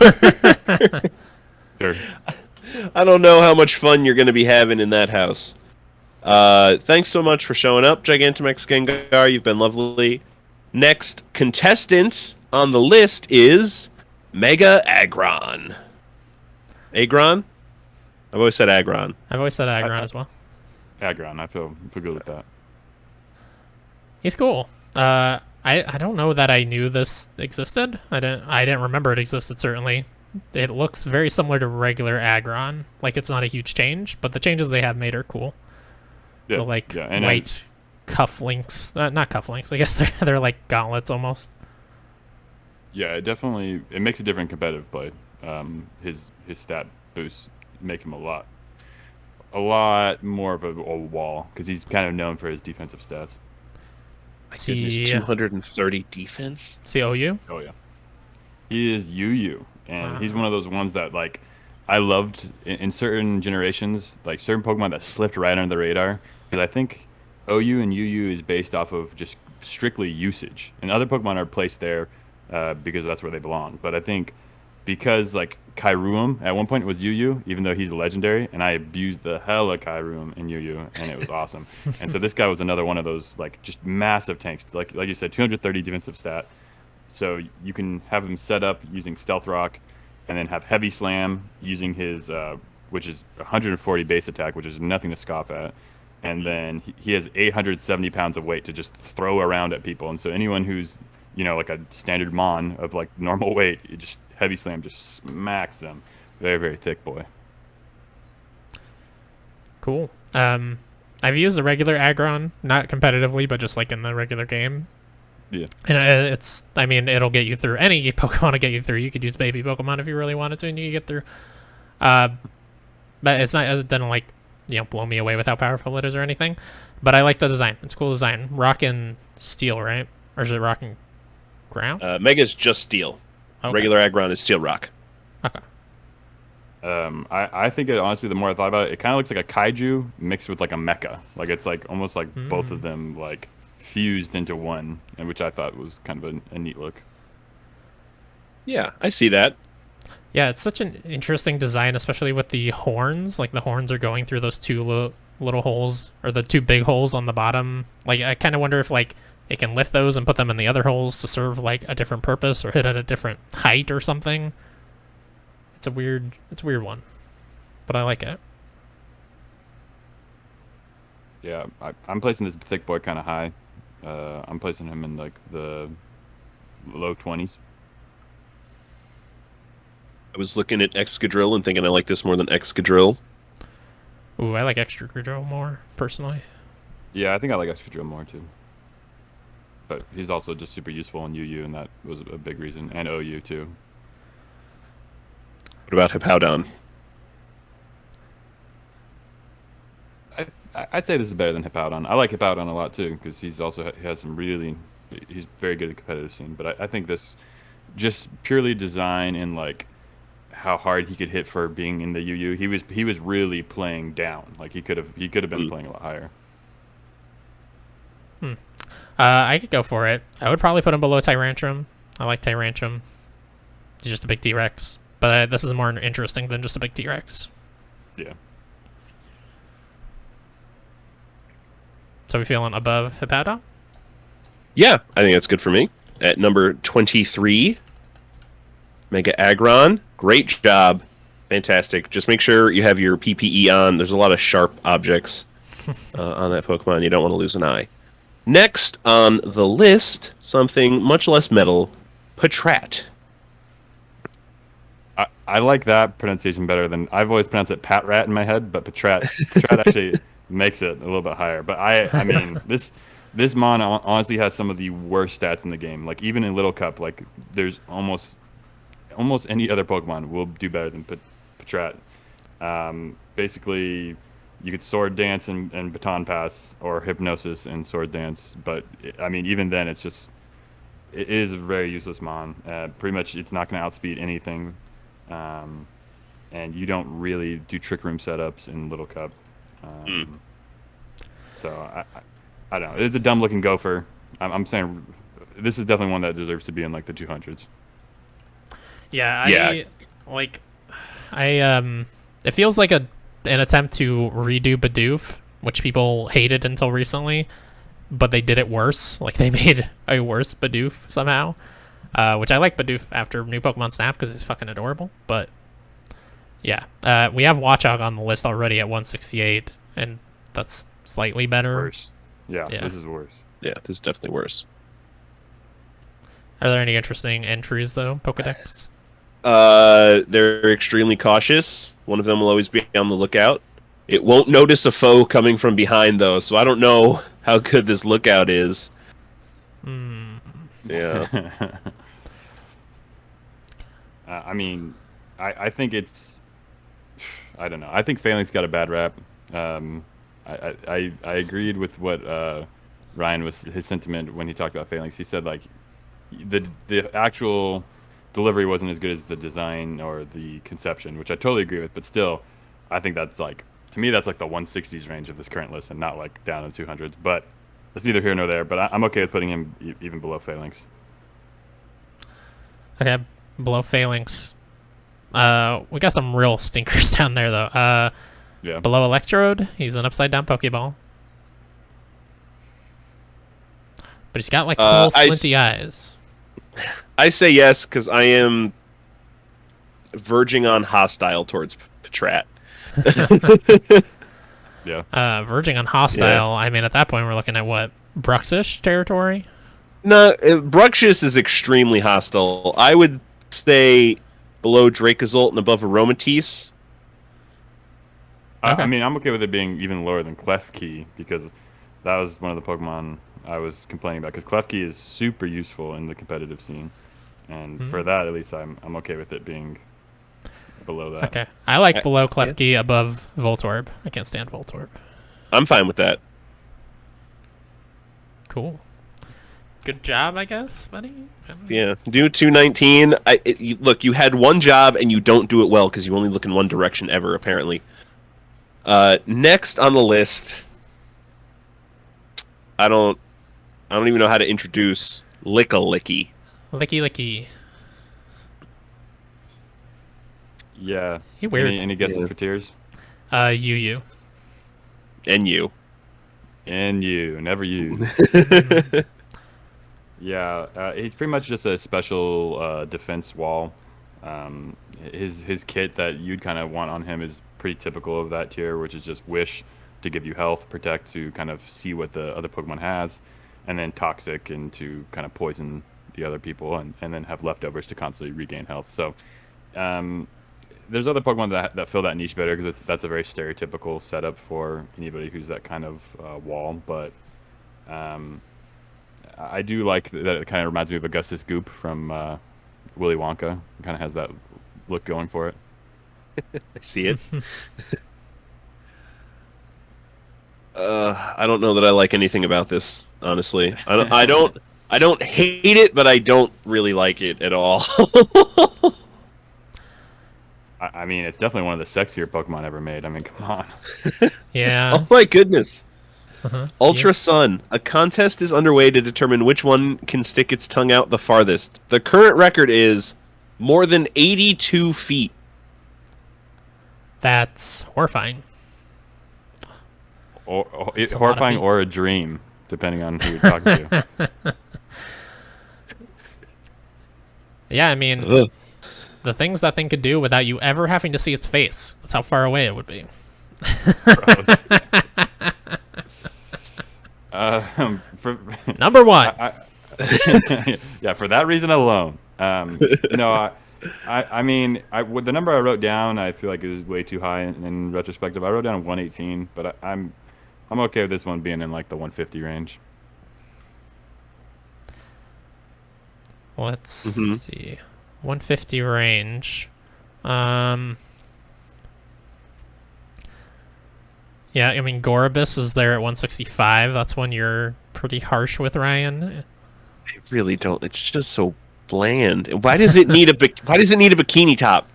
Sure. I don't know how much fun you're going to be having in that house. Thanks so much for showing up, Gigantamax Gengar. You've been lovely. Next contestant on the list is Mega Aggron. Aggron? I've always said Aggron. I've always said Aggron as well. Aggron, I feel good with that. He's cool. I don't know that I knew this existed. I didn't remember it existed, certainly. It looks very similar to regular Aggron. Like, it's not a huge change, but the changes they have made are cool. Yeah, The, like, and white cufflinks. Not cufflinks. I guess they're like gauntlets almost. Yeah, it makes a different competitive play. His stat boosts make him a lot more of a wall, because he's kind of known for his defensive stats. Goodness, 230 defense? COU? Oh yeah, he is UU, and he's one of those ones that, like, I loved in certain generations, like certain Pokemon that slipped right under the radar, because I think OU and UU is based off of just strictly usage, and other Pokemon are placed there because that's where they belong. But I think because, like, Kyurem at one point was UU, even though he's a legendary, and I abused the hell of Kyurem in UU, and it was awesome. And so this guy was another one of those, like, just massive tanks, like you said, 230 defensive stat. So you can have him set up using Stealth Rock, and then have Heavy Slam using his, which is 140 base attack, which is nothing to scoff at. And then he has 870 pounds of weight to just throw around at people. And so anyone who's, like a standard Mon of, like, normal weight, it just Heavy Slam just smacks them. Very, very thick boy. Cool. I've used the regular Aggron, not competitively, but just like in the regular game. Yeah. And it'll get you through any Pokemon to get you through. You could use baby Pokemon if you really wanted to, and you could get through. But it doesn't, like, blow me away with how powerful it is or anything. But I like the design. It's a cool design. Rock and Steel, right? Or is it Rock and Ground? Mega's just steel. Okay. Regular Aggron is steel rock. Okay. I think it, honestly, the more I thought about it, it kind of looks like a kaiju mixed with like a mecha. Like it's like almost like both of them like fused into one, and which I thought was kind of a neat look. Yeah, I see that. Yeah, it's such an interesting design, especially with the horns. Like the horns are going through those two little holes, or the two big holes on the bottom. Like I kind of wonder if like it can lift those and put them in the other holes to serve like a different purpose or hit at a different height or something. It's a weird one, but I like it. Yeah, I'm placing this thick boy kind of high. I'm placing him in like the low 20s. I was looking at Excadrill and thinking I like this more than Excadrill. Ooh, I like Excadrill more, personally. Yeah, I think I like Excadrill more too. But he's also just super useful in UU, and that was a big reason. And OU too. What about Hippowdon? I'd say this is better than Hippowdon. I like Hippowdon a lot too, because he's also has some really, he's very good at the competitive scene. But I think this, just purely design and like how hard he could hit for being in the UU, he was really playing down. Like he could have been playing a lot higher. I could go for it. I would probably put him below Tyrantrum. I like Tyrantrum. He's just a big T-Rex. But this is more interesting than just a big T-Rex. Yeah. So we feeling above Hippowdon? Yeah, I think that's good for me. At number 23, Mega Aggron. Great job. Fantastic. Just make sure you have your PPE on. There's a lot of sharp objects on that Pokemon. You don't want to lose an eye. Next on the list, something much less metal, Patrat. I like that pronunciation better than I've always pronounced it Patrat in my head, but Patrat actually makes it a little bit higher. But I mean this mon honestly has some of the worst stats in the game. Like even in Little Cup, like there's almost any other Pokemon will do better than Patrat. Basically, you could Sword Dance and Baton Pass, or Hypnosis and Sword Dance. But I mean, even then, it is a very useless mon. Pretty much, it's not going to outspeed anything. And you don't really do Trick Room setups in Little Cup. So I don't know. It's a dumb looking gopher. I'm saying this is definitely one that deserves to be in like the 200s. Yeah, it feels like an attempt to redo Bidoof, which people hated until recently, but they did it worse. Like they made a worse Bidoof somehow. Which I like Bidoof after New Pokemon Snap because he's fucking adorable. But yeah, we have Watchog on the list already at 168, and that's slightly better. Worse. Yeah, this is worse. Yeah, this is definitely worse. Are there any interesting entries though, Pokedex? They're extremely cautious. One of them will always be on the lookout. It won't notice a foe coming from behind though, so I don't know how good this lookout is. Yeah. I mean, I think it's, I don't know. I think Failing's got a bad rap. I agreed with what Ryan was his sentiment when he talked about Failings. He said like the actual delivery wasn't as good as the design or the conception, which I totally agree with. But still, I think that's like, to me, that's like the 160s range of this current list, and not like down in the 200s. But it's neither here nor there. But I'm okay with putting him even below Failings. Okay, below Phalanx. We got some real stinkers down there, though. Yeah. Below Electrode, he's an upside-down Pokeball. But he's got, like, cool slinty eyes. I say yes, because I am verging on hostile towards Patrat. Yeah. Verging on hostile, yeah. I mean, at that point, we're looking at, what, Bruxish territory? No, Bruxish is extremely hostile. I would stay below Dracozolt and above Aromatisse. Okay. I mean, I'm okay with it being even lower than Klefki, because that was one of the Pokemon I was complaining about. Because Klefki is super useful in the competitive scene, and for that, at least, I'm okay with it being below that. Okay, I like below Klefki, above Voltorb. I can't stand Voltorb. I'm fine with that. Cool. Good job, I guess, buddy. Yeah, do 219. Look, you had one job and you don't do it well because you only look in one direction ever, apparently. Next on the list, I don't even know how to introduce Lickalicky. Licky licky. Yeah. He weird. Any guesses for tiers? You. And you. And you. Never you. Yeah. He's pretty much just a special defense wall. His kit that you'd kind of want on him is pretty typical of that tier, which is just Wish to give you health, Protect to kind of see what the other Pokemon has, and then Toxic and to kind of poison the other people, and then have leftovers to constantly regain health. So there's other Pokemon that fill that niche better because that's a very stereotypical setup for anybody who's that kind of wall. But I do like that it kind of reminds me of Augustus Goop from Willy Wonka. It kind of has that look going for it. I see it. I don't know that I like anything about this, honestly. I don't hate it, but I don't really like it at all. I mean, it's definitely one of the sexier Pokemon ever made. I mean, come on. Yeah. Oh my goodness. Uh-huh. Ultra Yeah. Sun. A contest is underway to determine which one can stick its tongue out the farthest. The current record is more than 82 feet. That's horrifying. It's a lot of horrifying feet. or a dream, depending on who you're talking to. Yeah, I mean, Ugh. the things that thing could do without you ever having to see its face. That's how far away it would be. Gross. Number one. Yeah, for that reason alone. No, I mean, with the number I wrote down, I feel like it was way too high in retrospective. I wrote down 118, but I'm okay with this one being in like the 150 range. Let's see. 150 range. Yeah, I mean, Gorobus is there at 165. That's one you're pretty harsh with, Ryan. I really don't. It's just so bland. Why does it need a bikini top?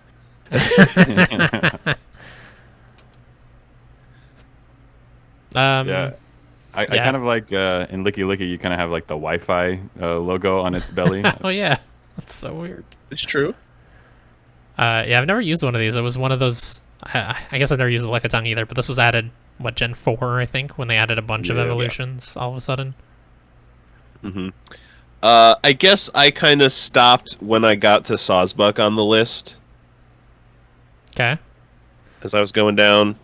Yeah. I Yeah. kind of like in Licky Licky, you kind of have like the Wi-Fi logo on its belly. Oh, yeah. That's so weird. It's true. Yeah, I've never used one of these. It was one of those... I guess I've never used the Lickitung either, but this was added, Gen 4, I think, when they added a bunch of Yeah. evolutions all of a sudden. I guess I kind of stopped when I got to Sawsbuck on the list Okay. as I was going down,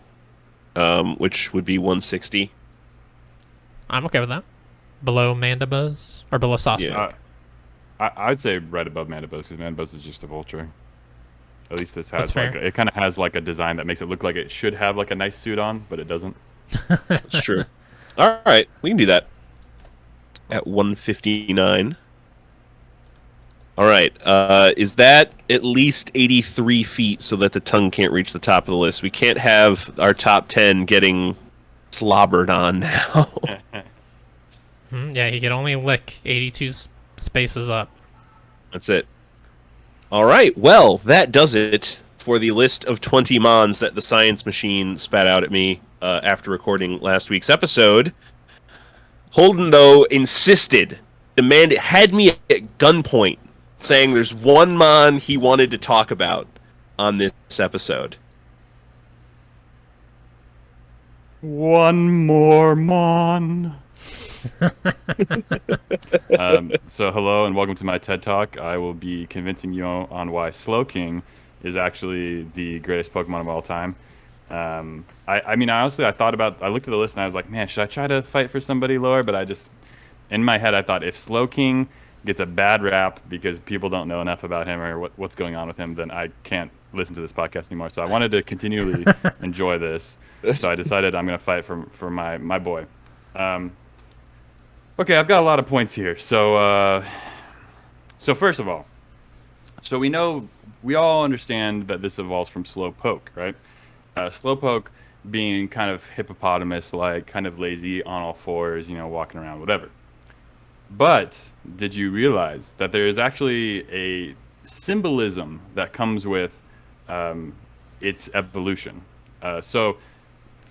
which would be 160. I'm okay with that. Below Mandibuzz? Or below Sawsbuck? Yeah. I'd say right above Mandibuzz, because Mandibuzz is just a vulture. At least this has That's like fair. it kind of has like a design that makes it look like it should have like a nice suit on, but it doesn't. That's true. All right, we can do that at 159. All right, is that at least 83 feet so that the tongue can't reach the top of the list? We can't have our top 10 getting slobbered on now. Yeah, he could only lick 82 spaces up. That's it. All right, well, that does it for the list of 20 Mons that the Science Machine spat out at me after recording last week's episode. Holden, though, insisted, had me at gunpoint, saying there's one Mon he wanted to talk about on this episode. One more Mon. So hello and welcome to my TED Talk. I will be convincing you on why Slowking is actually the greatest Pokemon of all time. I mean, honestly, I looked at the list and I was like, man, should I try to fight for somebody lower? But in my head, I thought if Slowking gets a bad rap because people don't know enough about him or what's going on with him, then I can't listen to this podcast anymore. So I wanted to continually enjoy this. So I decided I'm going to fight for my boy. Okay, I've got a lot of points here. So first of all, so we all understand that this evolves from Slowpoke, right? Slowpoke being kind of hippopotamus-like, kind of lazy, on all fours, walking around, whatever. But did you realize that there is actually a symbolism that comes with um, its evolution? So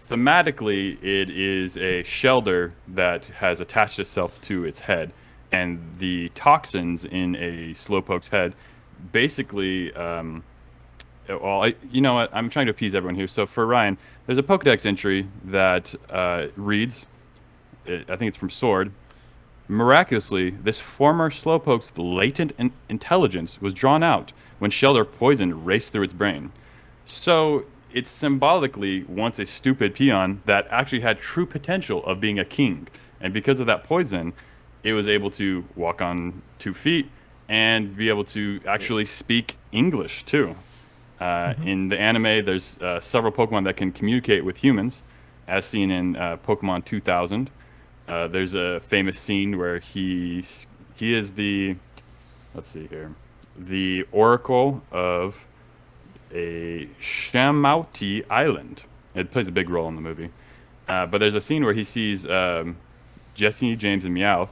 thematically, it is a shelter that has attached itself to its head, and the toxins in a slowpoke's head basically. Well, you know what? I'm trying to appease everyone here. So for Ryan, there's a Pokedex entry that reads, I think it's from Sword. Miraculously, this former Slowpoke's latent intelligence was drawn out when Shelter poison raced through its brain. So it's symbolically once a stupid peon that actually had true potential of being a king. And because of that poison, it was able to walk on 2 feet and be able to actually speak English too. In the anime, there's several Pokemon that can communicate with humans, as seen in Pokemon 2000. There's a famous scene where he is the, let's see here, the Oracle of a Shamouti Island. It plays a big role in the movie. But there's a scene where he sees Jesse, James, and Meowth,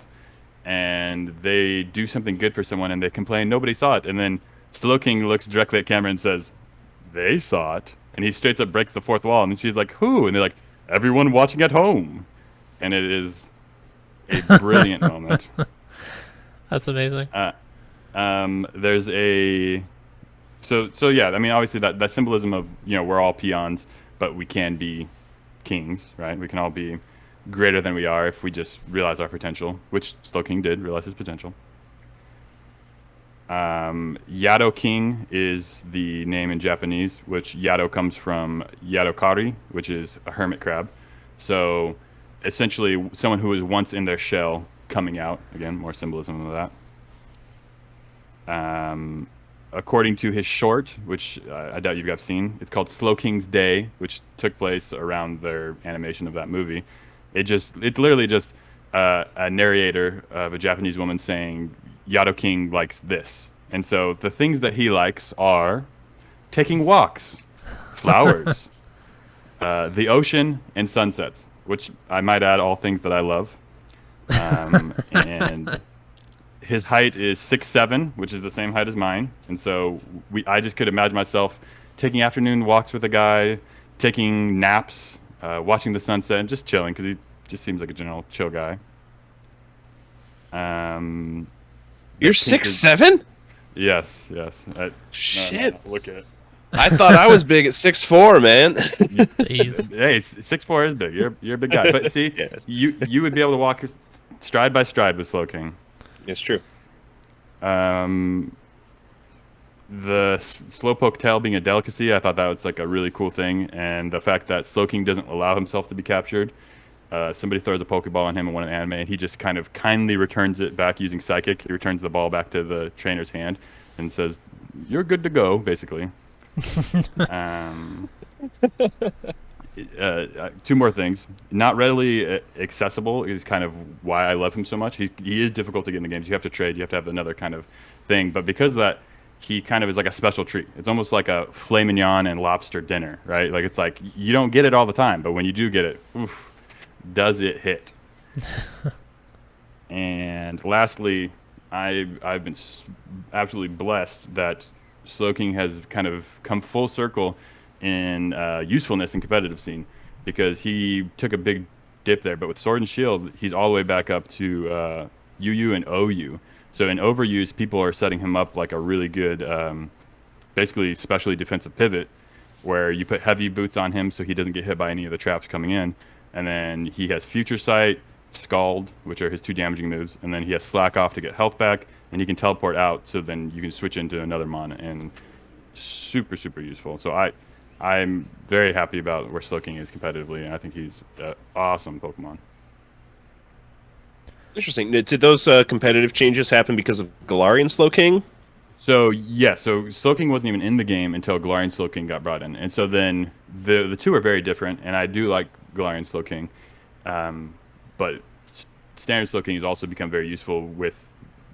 and they do something good for someone, and they complain nobody saw it. And then Slowking looks directly at camera and says, "They saw it." And he straight up breaks the fourth wall, and she's like, "Who?" And they're like, "Everyone watching at home." And it is a brilliant moment. That's amazing. There's a so yeah. I mean, obviously that symbolism of we're all peons, but we can be kings, right? We can all be greater than we are if we just realize our potential, which Slowking did realize his potential. Yado King is the name in Japanese, which Yado comes from Yadokari, which is a hermit crab. So essentially, someone who was once in their shell coming out. Again, more symbolism of that. According to his short, which I doubt you guys have seen, it's called Slowking's Day, which took place around their animation of that movie. It literally just a narrator of a Japanese woman saying Yado King likes this. And so the things that he likes are taking walks, flowers, the ocean, and sunsets, which I might add all things that I love. And his height is 6'7", which is the same height as mine. And so I just could imagine myself taking afternoon walks with a guy, taking naps, watching the sunset, and just chilling because he just seems like a general chill guy. You're 6'7"? Yes. Shit. No, look at it. I thought I was big at 6'4", man. Jeez. Hey, 6'4" is big. You're a big guy. But see, Yeah. you would be able to walk stride by stride with Slowking. It's true. The Slowpoke tail being a delicacy, I thought that was like a really cool thing, and the fact that Slowking doesn't allow himself to be captured. Somebody throws a Pokeball on him in one anime, and he just kind of kindly returns it back using Psychic. He returns the ball back to the trainer's hand and says, "You're good to go," basically. Two more things. Not readily accessible is kind of why I love him so much. He is difficult to get in the games. You have to trade. You have to have another kind of thing. But because of that, he kind of is like a special treat. It's almost like a filet mignon and lobster dinner, right? Like it's like you don't get it all the time, but when you do get it, oof, does it hit? And lastly, I've been absolutely blessed that Slowking has kind of come full circle in usefulness in competitive scene, because he took a big dip there, but with Sword and Shield, he's all the way back up to UU and OU. So in overuse, people are setting him up like a really good, basically specially defensive pivot, where you put heavy boots on him so he doesn't get hit by any of the traps coming in. And then he has Future Sight, Scald, which are his 2 damaging moves, and then he has Slack Off to get health back, and he can teleport out, so then you can switch into another mon, and super, super useful. So I'm very happy about where Slowking is competitively, and I think he's an awesome Pokemon. Interesting. Did those competitive changes happen because of Galarian Slowking? So yeah, so Slowking wasn't even in the game until Galarian Slowking got brought in, and so then the two are very different, and I do like Galarian Slowking, but Standard Slowking has also become very useful with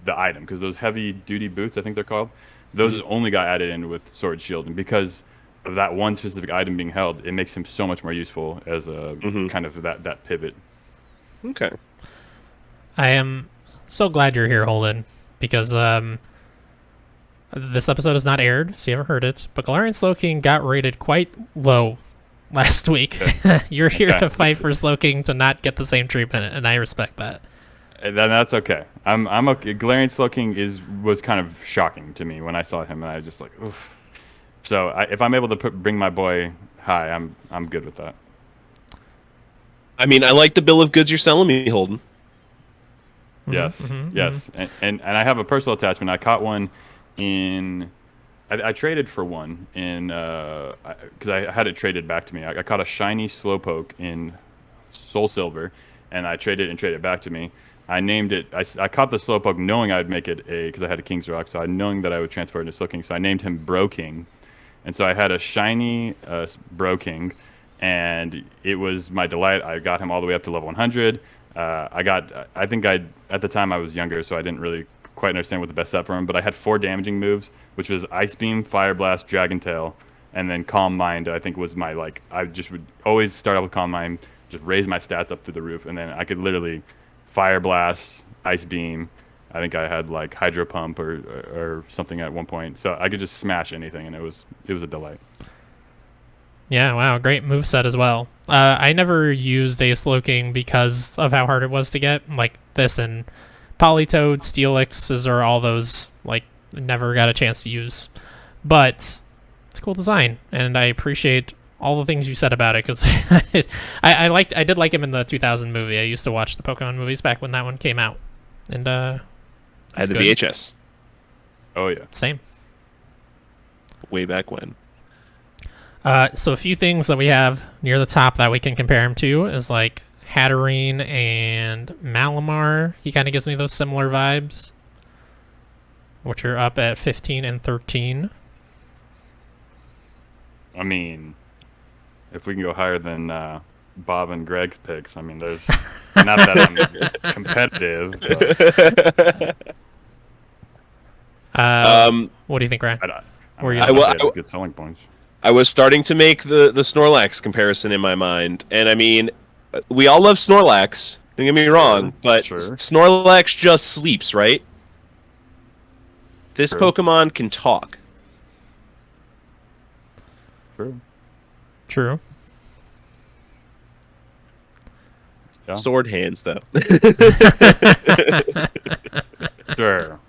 the item, because those heavy duty boots, I think they're called, those only got added in with Sword Shield, and because of that one specific item being held, it makes him so much more useful as a kind of that pivot. Okay. I am so glad you're here, Holden, because this episode is not aired, so you haven't heard it. But Galarian Slowking got rated quite low last week. You're here to fight for Slowking to not get the same treatment, and I respect that. And then that's okay. I'm okay. Galarian Slowking was kind of shocking to me when I saw him, and I was just like, oof. So if I'm able to bring my boy high, I'm good with that. I mean, I like the bill of goods you're selling me, Holden. Yes, yes, and I have a personal attachment. I caught one in. I traded for one in because I had it traded back to me. I caught a shiny Slowpoke in Soul Silver, and I traded it back to me. I named it. I caught the Slowpoke knowing I'd make it because I had a King's Rock, so I knowing that I would transfer it into Slowking. So I named him Broking, and so I had a shiny Broking, and it was my delight. I got him all the way up to level 100. I think at the time I was younger, so I didn't really quite understand what the best set for him. But I had 4 damaging moves, which was Ice Beam, Fire Blast, Dragon Tail, and then Calm Mind. I think was my I just would always start out with Calm Mind, just raise my stats up through the roof, and then I could literally Fire Blast, Ice Beam. I think I had like Hydro Pump or something at one point, so I could just smash anything, and it was a delight. Yeah, wow, great moveset as well. I never used a Slowking because of how hard it was to get. Like this and Politoed, Steelix, or all those, like, never got a chance to use. But it's a cool design, and I appreciate all the things you said about it, because I did like him in the 2000 movie. I used to watch the Pokemon movies back when that one came out. And I had the good. VHS. Oh yeah. Same. Way back when. So a few things that we have near the top that we can compare him to is like Hatterene and Malamar. He kind of gives me those similar vibes, which are up at 15 and 13. I mean, if we can go higher than Bob and Greg's picks, I mean, there's not that I'm competitive. But... what do you think, Ryan? I good selling points. I was starting to make the Snorlax comparison in my mind, and I mean, we all love Snorlax. Don't get me wrong, but Snorlax just sleeps, right? This Pokemon can talk. True. Yeah. Sword hands, though. Sure.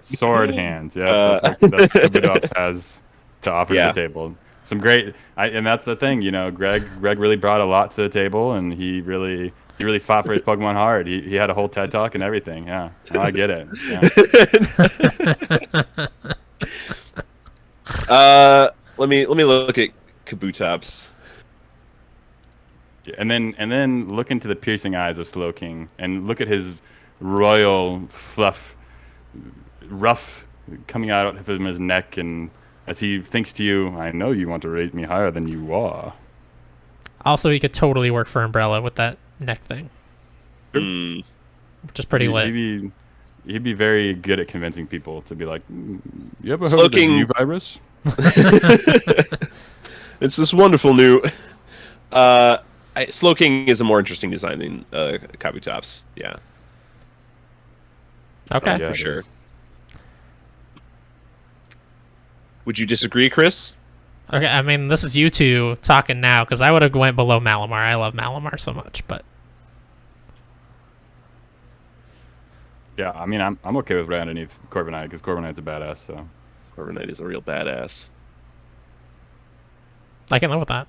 Sword hands. Yeah, that's what Kabutops has to offer to the table. Some great, and that's the thing, you know. Greg really brought a lot to the table, and he really fought for his Pokemon hard. He had a whole TED talk and everything. Yeah, no, I get it. Yeah. Let me look at Kabutops. And then look into the piercing eyes of Slowking, and look at his royal ruff coming out of his neck, and as he thinks to you, I know you want to rate me higher than you are. Also, he could totally work for Umbrella with that neck thing. Which is pretty lit. He'd be very good at convincing people to be like, you ever heard of the new virus? It's this wonderful new... Slowking is a more interesting design than Kabutops. Yeah. Okay. For sure. Would you disagree, Chris? Okay, I mean, this is you two talking now, because I would have went below Malamar. I love Malamar so much, but... Yeah, I mean, I'm okay with right underneath Corviknight, because Corviknight's a badass, so... Corviknight is a real badass. I can live with that.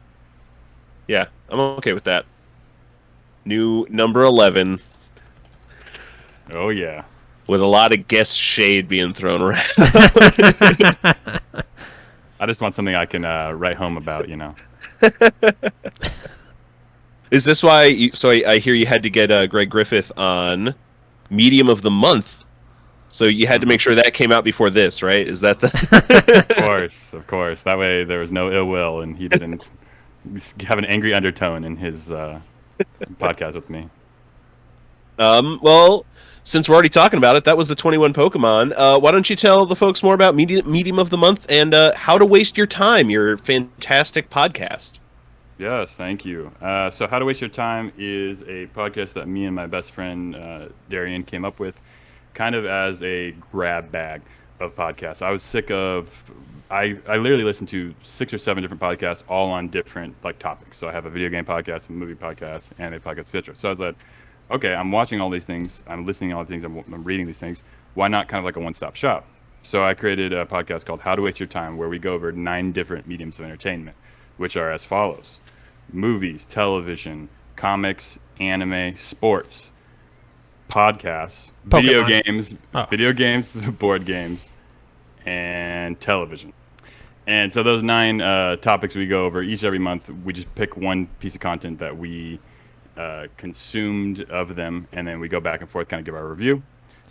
Yeah, I'm okay with that. New number 11. Oh, yeah. With a lot of guest shade being thrown around. I just want something I can write home about, you know. Is this why... I hear you had to get Greg Griffith on Medium of the Month. So you had to make sure that came out before this, right? Is that the... Of course. That way there was no ill will, and he didn't have an angry undertone in his podcast with me. Well, since we're already talking about it, that was the 21 Pokemon. Why don't you tell the folks more about Medium of the Month and How to Waste Your Time, your fantastic podcast? Yes, thank you. So How to Waste Your Time is a podcast that me and my best friend Darian came up with. kind of as a grab bag of podcasts. I was sick of. I literally listened to 6 or 7 different podcasts, all on different like topics. So I have a video game podcast, a movie podcast, anime podcast, etc. So I was like, okay, I'm watching all these things, I'm listening to all these things, I'm reading these things. Why not kind of like a one-stop shop? So I created a podcast called How to Waste Your Time, where we go over 9 different mediums of entertainment, which are as follows: movies, television, comics, anime, sports, podcasts, Pokemon. video games, board games, and television. And so those 9 topics we go over every month. We just pick one piece of content that we consumed of them, and then we go back and forth, kind of give our review.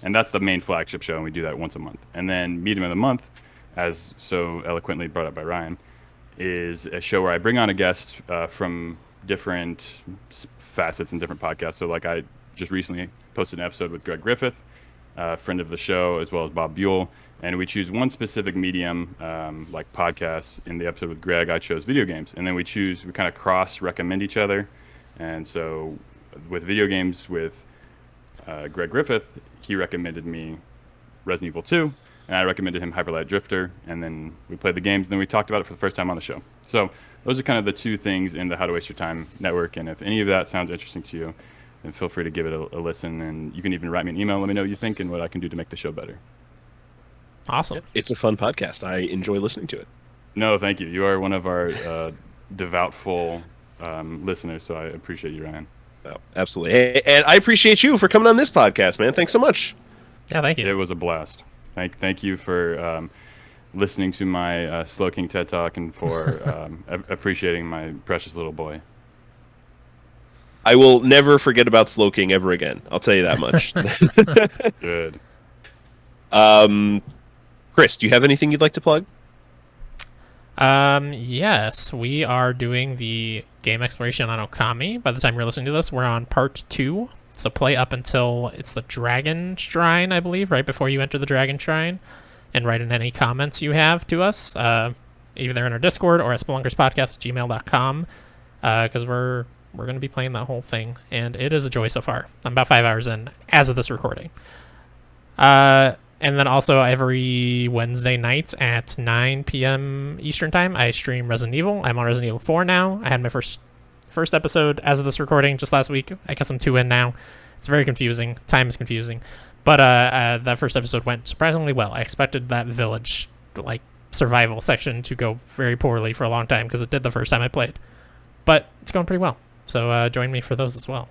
And that's the main flagship show, and we do that once a month. And then Medium of the Month, as so eloquently brought up by Ryan, is a show where I bring on a guest from different facets and different podcasts. So like I just recently posted an episode with Greg Griffith, friend of the show, as well as Bob Buell. And we choose one specific medium, like podcasts. In the episode with Greg, I chose video games. And then we kind of cross-recommend each other. And so with video games, with Greg Griffith, he recommended me Resident Evil 2, and I recommended him Hyper Light Drifter, and then we played the games, and then we talked about it for the first time on the show. So those are kind of the 2 things in the How to Waste Your Time network, and if any of that sounds interesting to you, then feel free to give it a listen, and you can even write me an email, let me know what you think and what I can do to make the show better. Awesome. It's a fun podcast. I enjoy listening to it. No, thank you. You are one of our devoutful listeners, so I appreciate you, Ryan. Oh, absolutely. Hey, and I appreciate you for coming on this podcast, man. Thanks so much. Yeah, thank you. It was a blast. Thank you for listening to my Slow King TED Talk and for appreciating my precious little boy. I will never forget about Slow King ever again. I'll tell you that much. Good. Chris, do you have anything you'd like to plug? Yes, we are doing the game exploration on Okami. By the time you're listening to this, we're on part 2. So play up until it's the Dragon Shrine, I believe, right before you enter the Dragon Shrine, and write in any comments you have to us, either in our Discord or at spelunkerspodcast@gmail.com, because we're going to be playing that whole thing, and it is a joy so far. I'm about 5 hours in as of this recording. And then also every Wednesday night at 9 p.m. Eastern Time, I stream Resident Evil. I'm on Resident Evil 4 now. I had my first episode as of this recording just last week. I guess I'm 2 in now. It's very confusing. Time is confusing. But that first episode went surprisingly well. I expected that village, like, survival section to go very poorly for a long time because it did the first time I played. But it's going pretty well. So join me for those as well.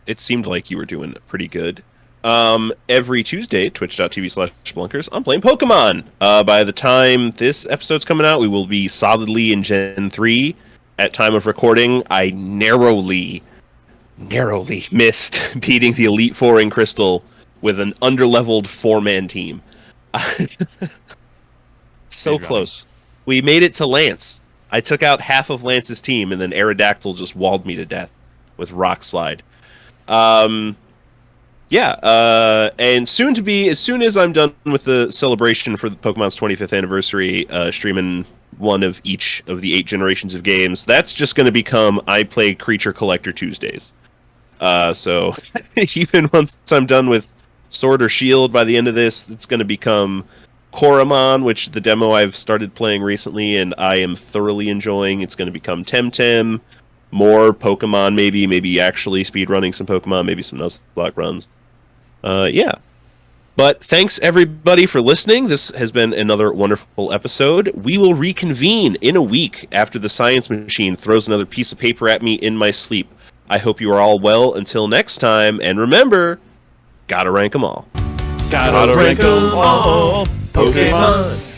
It seemed like you were doing pretty good. Every Tuesday, twitch.tv/splunkers, I'm playing Pokemon. By the time this episode's coming out, we will be solidly in Gen 3. At time of recording, I narrowly missed beating the Elite Four in Crystal with an underleveled 4-man team. So close. We made it to Lance. I took out half of Lance's team, and then Aerodactyl just walled me to death with Rock Slide. And soon to be, as soon as I'm done with the celebration for the Pokemon's 25th anniversary, streaming one of each of the 8 generations of games, that's just going to become I Play Creature Collector Tuesdays. So even once I'm done with Sword or Shield by the end of this, it's going to become Koromon, which the demo I've started playing recently and I am thoroughly enjoying. It's going to become Temtem, more Pokemon maybe actually speedrunning some Pokemon, maybe some Nuzlocke runs. But thanks everybody for listening. This has been another wonderful episode. We will reconvene in a week after the science machine throws another piece of paper at me in my sleep. I hope you are all well until next time, and remember, gotta rank 'em all. Gotta rank 'em all, Pokemon.